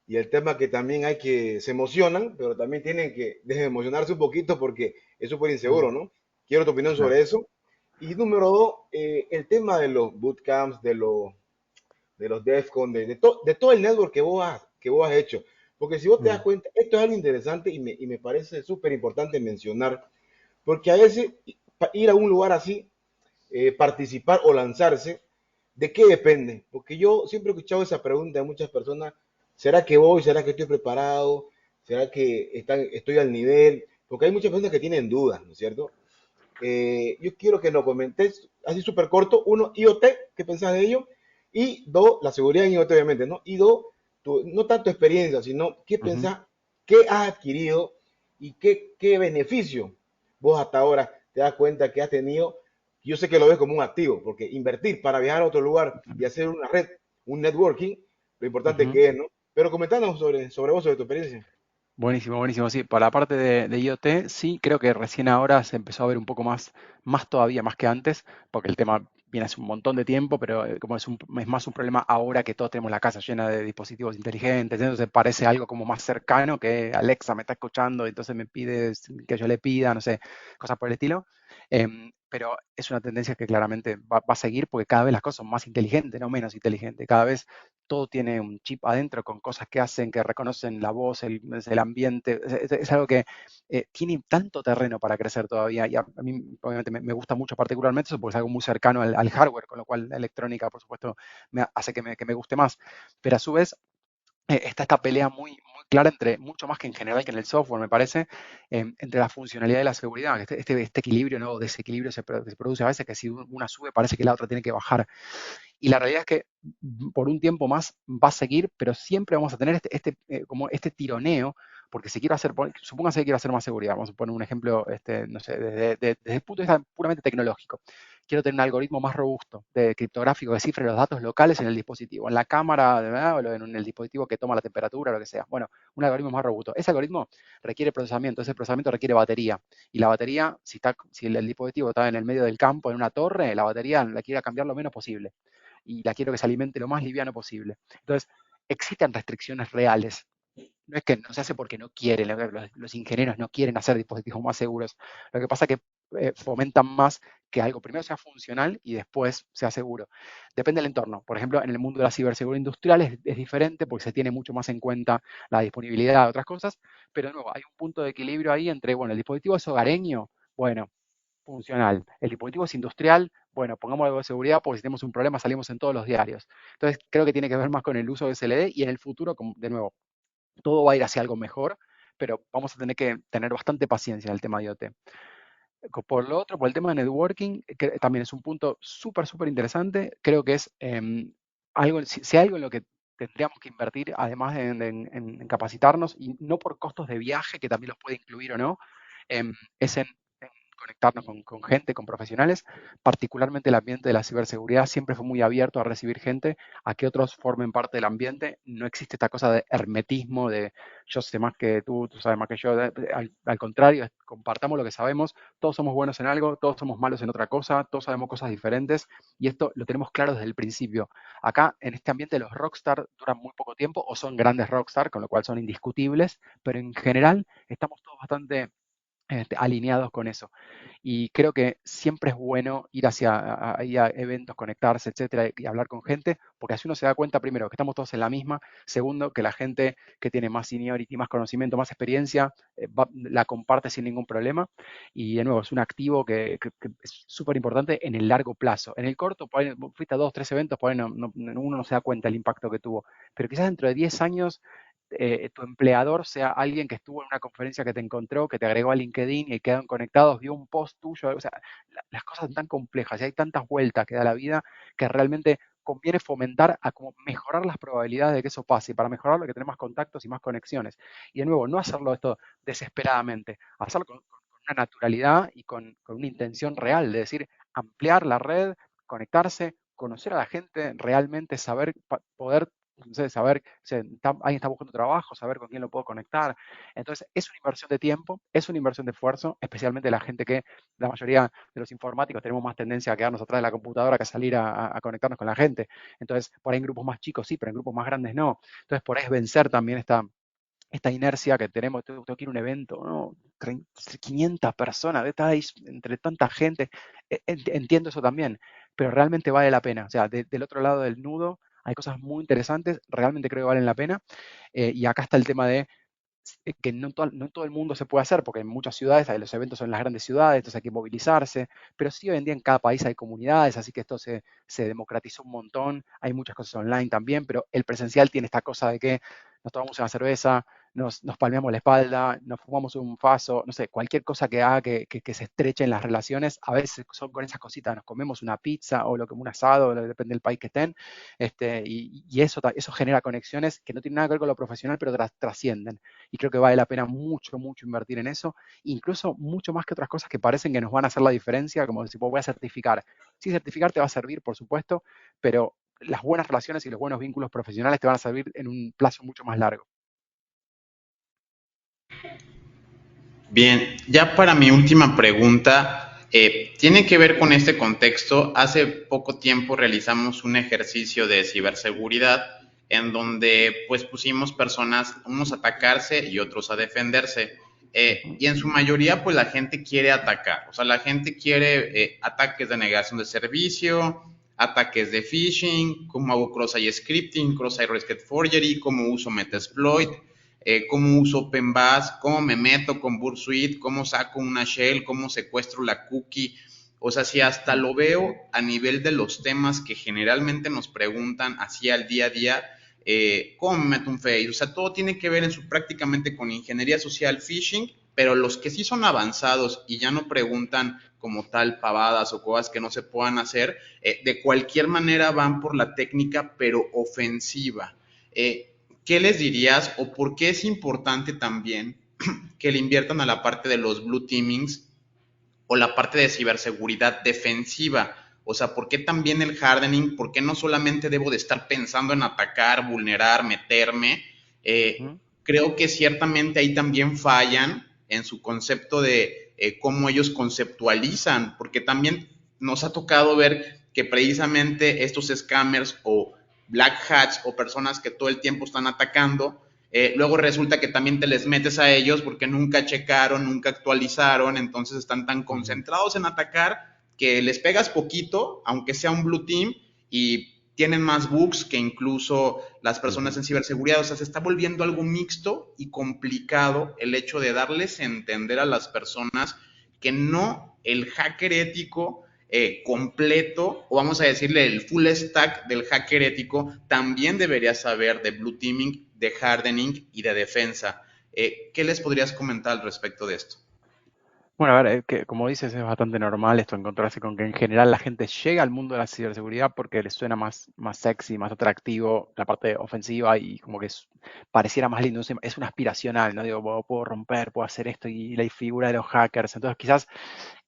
Y el tema que también hay que, se emocionan, pero también tienen que emocionarse un poquito porque es súper Mm, inseguro, ¿no? Quiero tu opinión claro. sobre eso. Y número dos, el tema de los bootcamps, de los DEFCON, de todo el network que vos has hecho. Porque si vos te das Mm, cuenta, esto es algo interesante y me parece súper importante mencionar, porque a veces ir a un lugar así, participar o lanzarse, ¿de qué depende? Porque yo siempre he escuchado esa pregunta de muchas personas: ¿será que voy? ¿Será que estoy preparado? ¿Será que estoy al nivel? Porque hay muchas personas que tienen dudas, ¿no es cierto? Yo quiero que nos comentes así súper corto: uno, IoT, ¿qué pensás de ello? Y dos, la seguridad en IoT, obviamente, ¿no? Y dos, no tanto experiencia, sino qué ujú. pensás, qué has adquirido y qué beneficio vos hasta ahora te das cuenta que has tenido. Yo sé que lo ves como un activo, porque invertir para viajar a otro lugar y hacer una red, un networking, lo importante Ujú. que es, ¿no? Pero comentanos sobre vos, sobre tu experiencia. Buenísimo, buenísimo. Sí, para la parte de IoT, sí, creo que recién ahora se empezó a ver un poco más todavía, más que antes, porque el tema viene hace un montón de tiempo, pero como es más un problema ahora que todos tenemos la casa llena de dispositivos inteligentes, entonces parece algo como más cercano que Alexa me está escuchando y entonces me pide que yo le pida, no sé, cosas por el estilo. Pero es una tendencia que claramente va a seguir porque cada vez las cosas son más inteligentes, no menos inteligentes. Cada vez todo tiene un chip adentro con cosas que hacen, que reconocen la voz, el ambiente. Es algo que tiene tanto terreno para crecer todavía. Y a mí, obviamente, me gusta mucho particularmente eso porque es algo muy cercano al hardware, con lo cual la electrónica, por supuesto, hace que me guste más. Pero a su vez, está esta pelea muy clara entre, mucho más que en general que en el software, me parece, entre la funcionalidad y la seguridad. Este equilibrio, ¿no? Desequilibrio se produce a veces que si una sube parece que la otra tiene que bajar. Y la realidad es que por un tiempo más va a seguir, pero siempre vamos a tener como este tironeo, porque si quiero hacer, supóngase que quiero hacer más seguridad, vamos a poner un ejemplo, no sé, desde el punto de vista puramente tecnológico. Quiero tener un algoritmo más robusto, de criptográfico, que cifre los datos locales en el dispositivo, en la cámara, ¿verdad? O en el dispositivo que toma la temperatura, lo que sea. Bueno, un algoritmo más robusto. Ese algoritmo requiere procesamiento, ese procesamiento requiere batería. Y la batería, si el dispositivo está en el medio del campo, en una torre, la batería la quiero cambiar lo menos posible y la quiero que se alimente lo más liviano posible. Entonces, existen restricciones reales. No es que no se hace porque no quieren, los ingenieros no quieren hacer dispositivos más seguros. Lo que pasa es que fomentan más que algo primero sea funcional y después sea seguro. Depende del entorno. Por ejemplo, en el mundo de la ciberseguridad industrial es diferente porque se tiene mucho más en cuenta la disponibilidad de otras cosas, pero de nuevo, hay un punto de equilibrio ahí entre, bueno, el dispositivo es hogareño, bueno, funcional. El dispositivo es industrial, bueno, pongamos algo de seguridad porque si tenemos un problema salimos en todos los diarios. Entonces, creo que tiene que ver más con el uso de SLD y en el futuro, de nuevo, todo va a ir hacia algo mejor, pero vamos a tener que tener bastante paciencia en el tema de IoT. Por lo otro, por el tema de networking, que también es un punto súper interesante. Creo que es algo, si algo en lo que tendríamos que invertir, además en capacitarnos, y no por costos de viaje, que también los puede incluir o no, es en conectarnos con gente, con profesionales. Particularmente el ambiente de la ciberseguridad siempre fue muy abierto a recibir gente, a que otros formen parte del ambiente. No existe esta cosa de hermetismo, de yo sé más que tú sabes más que yo. Al contrario, compartamos lo que sabemos. Todos somos buenos en algo, todos somos malos en otra cosa, todos sabemos cosas diferentes y esto lo tenemos claro desde el principio. Acá, en este ambiente, los rockstar duran muy poco tiempo o son grandes rockstar, con lo cual son indiscutibles, pero en general estamos todos bastante alineados con eso. Y creo que siempre es bueno ir ahí a eventos, conectarse, etcétera, y hablar con gente, porque así uno se da cuenta, primero, que estamos todos en la misma, segundo, que la gente que tiene más seniority, más conocimiento, más experiencia, la comparte sin ningún problema, y de nuevo, es un activo que es súper importante en el largo plazo. En el corto, fuiste a 2, 3 eventos, uno no se da cuenta del impacto que tuvo, pero quizás dentro de 10 años tu empleador sea alguien que estuvo en una conferencia que te encontró, que te agregó a LinkedIn y quedan conectados, vio un post tuyo, o sea, las cosas son tan complejas y hay tantas vueltas que da la vida que realmente conviene fomentar a como mejorar las probabilidades de que eso pase. Y para mejorarlo hay que tener más contactos y más conexiones. Y de nuevo, no hacerlo esto desesperadamente, hacerlo con una naturalidad y con una intención real de decir, ampliar la red, conectarse, conocer a la gente, realmente saber, poder no sé, saber si alguien está buscando trabajo, saber con quién lo puedo conectar. Entonces, es una inversión de tiempo, es una inversión de esfuerzo, especialmente la gente que, la mayoría de los informáticos, tenemos más tendencia a quedarnos atrás de la computadora que a salir a conectarnos con la gente. Entonces, por ahí en grupos más chicos sí, pero en grupos más grandes no. Entonces, por ahí es vencer también esta inercia que tenemos, tengo que ir a un evento, ¿no? 500 personas, estar ahí entre tanta gente, entiendo eso también, pero realmente vale la pena. O sea, del otro lado del nudo hay cosas muy interesantes, realmente creo que valen la pena. Y acá está el tema de que no todo el mundo se puede hacer, porque en muchas ciudades los eventos son en las grandes ciudades, entonces hay que movilizarse, pero sí hoy en día en cada país hay comunidades, así que esto se democratizó un montón, hay muchas cosas online también, pero el presencial tiene esta cosa de que nos tomamos una cerveza, nos palmeamos la espalda, nos fumamos un faso, no sé, cualquier cosa que haga que se estrechen las relaciones, a veces son con esas cositas, nos comemos una pizza o un asado, depende del país que estén, y eso genera conexiones que no tienen nada que ver con lo profesional, pero trascienden. Y creo que vale la pena mucho, mucho invertir en eso, incluso mucho más que otras cosas que parecen que nos van a hacer la diferencia, como decir, pues voy a certificar. Sí, certificar te va a servir, por supuesto, pero las buenas relaciones y los buenos vínculos profesionales te van a servir en un plazo mucho más largo. Bien, ya para mi última pregunta, tiene que ver con este contexto. Hace poco tiempo realizamos un ejercicio de ciberseguridad en donde pues pusimos personas, unos a atacarse y otros a defenderse. Y en su mayoría pues la gente quiere atacar, o sea, la gente quiere ataques de negación de servicio, ataques de phishing, cómo hago cross-site scripting, cross-site rescue forgery, cómo uso Metasploit, cómo uso OpenBAS, cómo me meto con Bursuit, cómo saco una shell, cómo secuestro la cookie. O sea, si hasta lo veo a nivel de los temas que generalmente nos preguntan así al día a día, cómo me meto un Face, o sea, todo tiene que ver prácticamente con ingeniería social, phishing, pero los que sí son avanzados y ya no preguntan como tal pavadas o cosas que no se puedan hacer, de cualquier manera van por la técnica, pero ofensiva. ¿Qué les dirías o por qué es importante también que le inviertan a la parte de los blue teamings o la parte de ciberseguridad defensiva? O sea, ¿por qué también el hardening? ¿Por qué no solamente debo de estar pensando en atacar, vulnerar, meterme? Creo que ciertamente ahí también fallan en su concepto de cómo ellos conceptualizan, porque también nos ha tocado ver que precisamente estos scammers o black hats o personas que todo el tiempo están atacando, luego resulta que también te les metes a ellos porque nunca checaron, nunca actualizaron, entonces están tan concentrados en atacar que les pegas poquito, aunque sea un blue team, y tienen más bugs que incluso las personas en ciberseguridad. O sea, se está volviendo algo mixto y complicado el hecho de darles a entender a las personas que no el hacker ético completo, o vamos a decirle el full stack del hacker ético, también debería saber de blue teaming, de hardening y de defensa. ¿Qué les podrías comentar al respecto de esto? Bueno, a ver, que como dices, es bastante normal esto, encontrarse con que en general la gente llega al mundo de la ciberseguridad porque le suena más sexy, más atractivo la parte ofensiva y como que pareciera más lindo, es un aspiracional, ¿no? Digo, puedo romper, puedo hacer esto y la figura de los hackers. Entonces quizás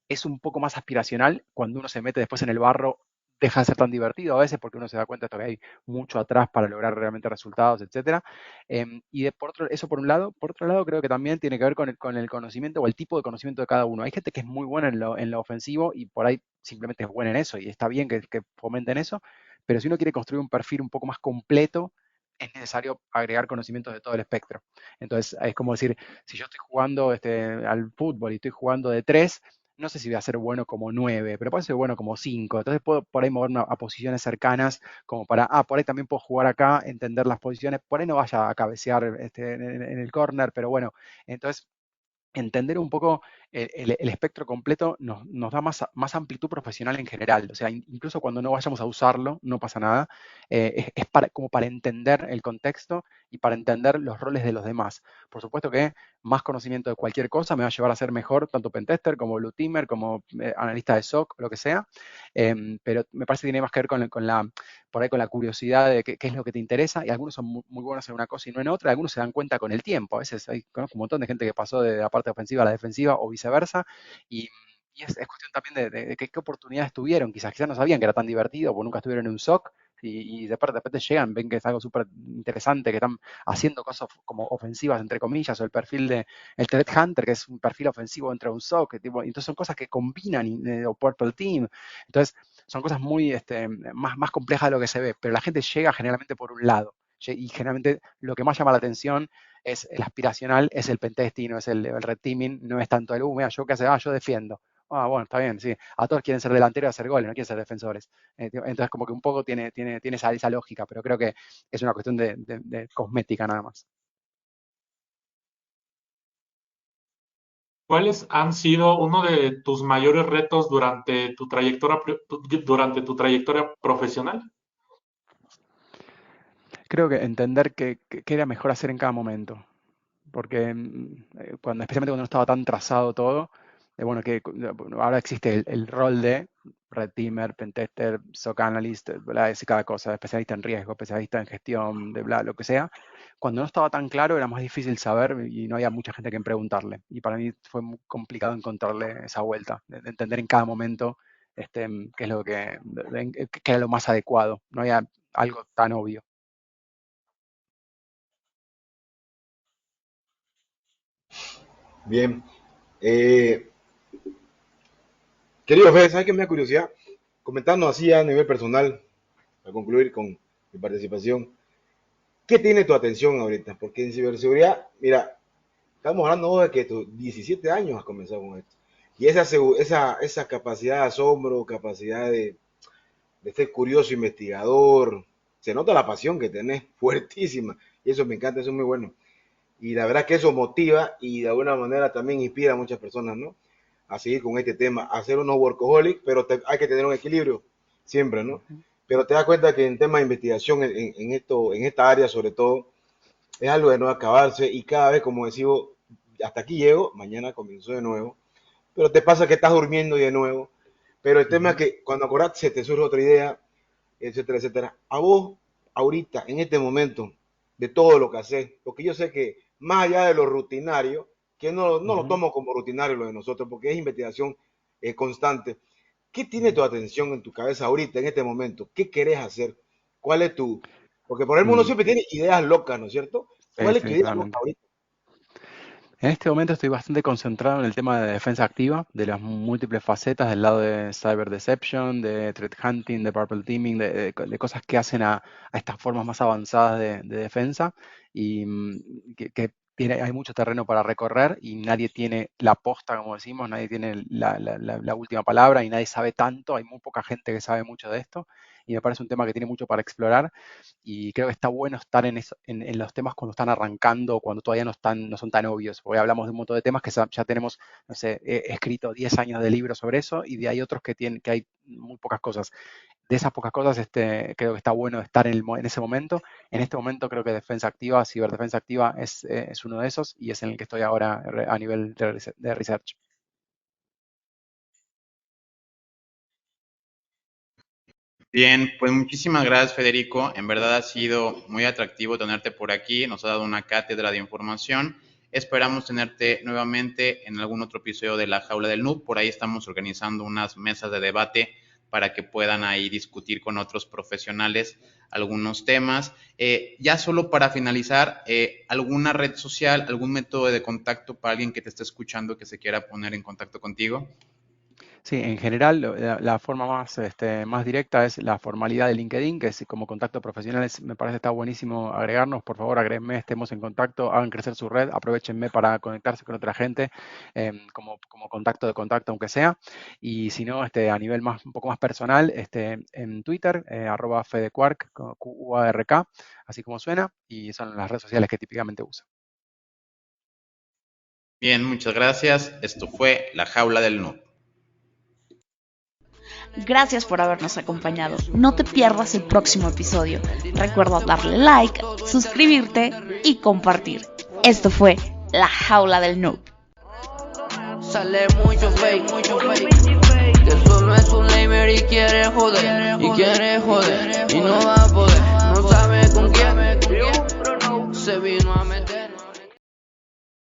es un poco más aspiracional cuando uno se mete después en el barro, deja de ser tan divertido a veces porque uno se da cuenta de que hay mucho atrás para lograr realmente resultados, etcétera. Eso por un lado. Por otro lado, creo que también tiene que ver con el conocimiento o el tipo de conocimiento de cada uno. Hay gente que es muy buena en lo ofensivo y por ahí simplemente es buena en eso y está bien que fomenten eso, pero si uno quiere construir un perfil un poco más completo, es necesario agregar conocimientos de todo el espectro. Entonces, es como decir, si yo estoy jugando al fútbol y estoy jugando de 3, no sé si voy a ser bueno como 9, pero puede ser bueno como 5. Entonces puedo por ahí moverme a posiciones cercanas, como para, por ahí también puedo jugar acá, entender las posiciones, por ahí no vaya a cabecear en el córner, pero bueno, entonces entender un poco el espectro completo nos da más amplitud profesional en general. O sea, incluso cuando no vayamos a usarlo, no pasa nada. Es como para entender el contexto y para entender los roles de los demás. Por supuesto que más conocimiento de cualquier cosa me va a llevar a ser mejor, tanto pentester como blue teamer, como analista de SOC, lo que sea. Pero me parece que tiene más que ver por ahí con la curiosidad de qué es lo que te interesa, y algunos son muy buenos en una cosa y no en otra, y algunos se dan cuenta con el tiempo. A veces conozco un montón de gente que pasó de la parte ofensiva a la defensiva o viceversa, y, es cuestión también de qué oportunidades tuvieron. Quizás no sabían que era tan divertido, porque nunca estuvieron en un SOC, y de repente llegan, ven que es algo súper interesante, que están haciendo cosas como ofensivas, entre comillas, o el perfil de el Threat Hunter, que es un perfil ofensivo dentro de un SOC, entonces son cosas que combinan, o Purple Team. Entonces, son cosas muy más complejas de lo que se ve, pero la gente llega generalmente por un lado. Y generalmente lo que más llama la atención es el aspiracional, es el pentesting, no es el red teaming, no es tanto el, mira, yo qué hace, yo defiendo. Bueno, está bien, sí. A todos quieren ser delanteros y hacer goles, no quieren ser defensores. Entonces, como que un poco tiene esa lógica, pero creo que es una cuestión de cosmética nada más. ¿Cuáles han sido uno de tus mayores retos durante tu trayectoria profesional? Creo que entender qué era mejor hacer en cada momento. Porque especialmente cuando no estaba tan trazado todo, bueno, ahora existe el rol de Red Teamer, Pentester, SOC Analyst, bla, es cada cosa, especialista en riesgo, especialista en gestión, de bla, lo que sea. Cuando no estaba tan claro era más difícil saber y no había mucha gente a quien preguntarle. Y para mí fue muy complicado encontrarle esa vuelta, de entender en cada momento qué es lo qué era lo más adecuado. No había algo tan obvio. Bien. Eh, Querido Fede, ¿sabes qué me da curiosidad? Comentando así a nivel personal, para concluir con mi participación, ¿qué tiene tu atención ahorita? Porque en ciberseguridad, mira, estamos hablando de que tus 17 años has comenzado con esto. Y esa capacidad de asombro, capacidad de ser curioso, investigador, se nota la pasión que tenés, fuertísima. Y eso me encanta, eso es muy bueno. Y la verdad que eso motiva y de alguna manera también inspira a muchas personas, ¿no? A seguir con este tema, a ser unos workaholic, pero hay que tener un equilibrio siempre, ¿no? Pero te das cuenta que en tema de investigación, en esta área sobre todo, es algo de no acabarse y cada vez, como decimos, hasta aquí llego, mañana comienzo de nuevo, pero te pasa que estás durmiendo y de nuevo, pero el tema es que cuando acordás se te surge otra idea, etcétera, etcétera. A vos, ahorita, en este momento, de todo lo que haces, porque yo sé que más allá de lo rutinario, que no lo tomo como rutinario lo de nosotros, porque es investigación constante. ¿Qué tiene tu atención en tu cabeza ahorita, en este momento? ¿Qué querés hacer? ¿Cuál es tu...? Porque por ejemplo uno Mm, siempre tiene ideas locas, ¿no es cierto? sí, ¿Cuál es tu sí, idea loca totalmente. ahorita? En este momento estoy bastante concentrado en el tema de defensa activa, de las múltiples facetas del lado de Cyber Deception, de Threat Hunting, de Purple Teaming, de cosas que hacen a estas formas más avanzadas de defensa, y hay mucho terreno para recorrer y nadie tiene la posta, como decimos, nadie tiene la última palabra y nadie sabe tanto, hay muy poca gente que sabe mucho de esto, y me parece un tema que tiene mucho para explorar, y creo que está bueno estar en los temas cuando están arrancando, cuando todavía no son tan obvios, porque hablamos de un montón de temas que ya tenemos, no sé, he escrito 10 años de libros sobre eso, y de hay otros que hay muy pocas cosas. De esas pocas cosas, creo que está bueno estar en ese momento. En este momento creo que defensa activa, ciberdefensa activa es uno de esos, y es en el que estoy ahora a nivel de research. Bien, pues muchísimas gracias, Federico. En verdad ha sido muy atractivo tenerte por aquí. Nos ha dado una cátedra de información. Esperamos tenerte nuevamente en algún otro episodio de La Jaula del Noob. Por ahí estamos organizando unas mesas de debate para que puedan ahí discutir con otros profesionales algunos temas. Ya solo para finalizar, ¿alguna red social, algún método de contacto para alguien que te esté escuchando que se quiera poner en contacto contigo? Sí, en general la forma más directa es la formalidad de LinkedIn, que es como contacto profesional, me parece está buenísimo agregarnos. Por favor, agréguenme, estemos en contacto, hagan crecer su red, aprovechenme para conectarse con otra gente, como contacto de contacto, aunque sea. Y si no, a nivel un poco más personal, en Twitter, @fedequark, QUARK, así como suena, y son las redes sociales que típicamente uso. Bien, muchas gracias. Esto fue La Jaula del Noob. Gracias por habernos acompañado. No te pierdas el próximo episodio. Recuerda darle like, suscribirte y compartir. Esto fue La Jaula del Noob. Sale mucho fake, que solo es un lamer y quiere joder, y no va a poder, no sabe con quién, se vino a meter.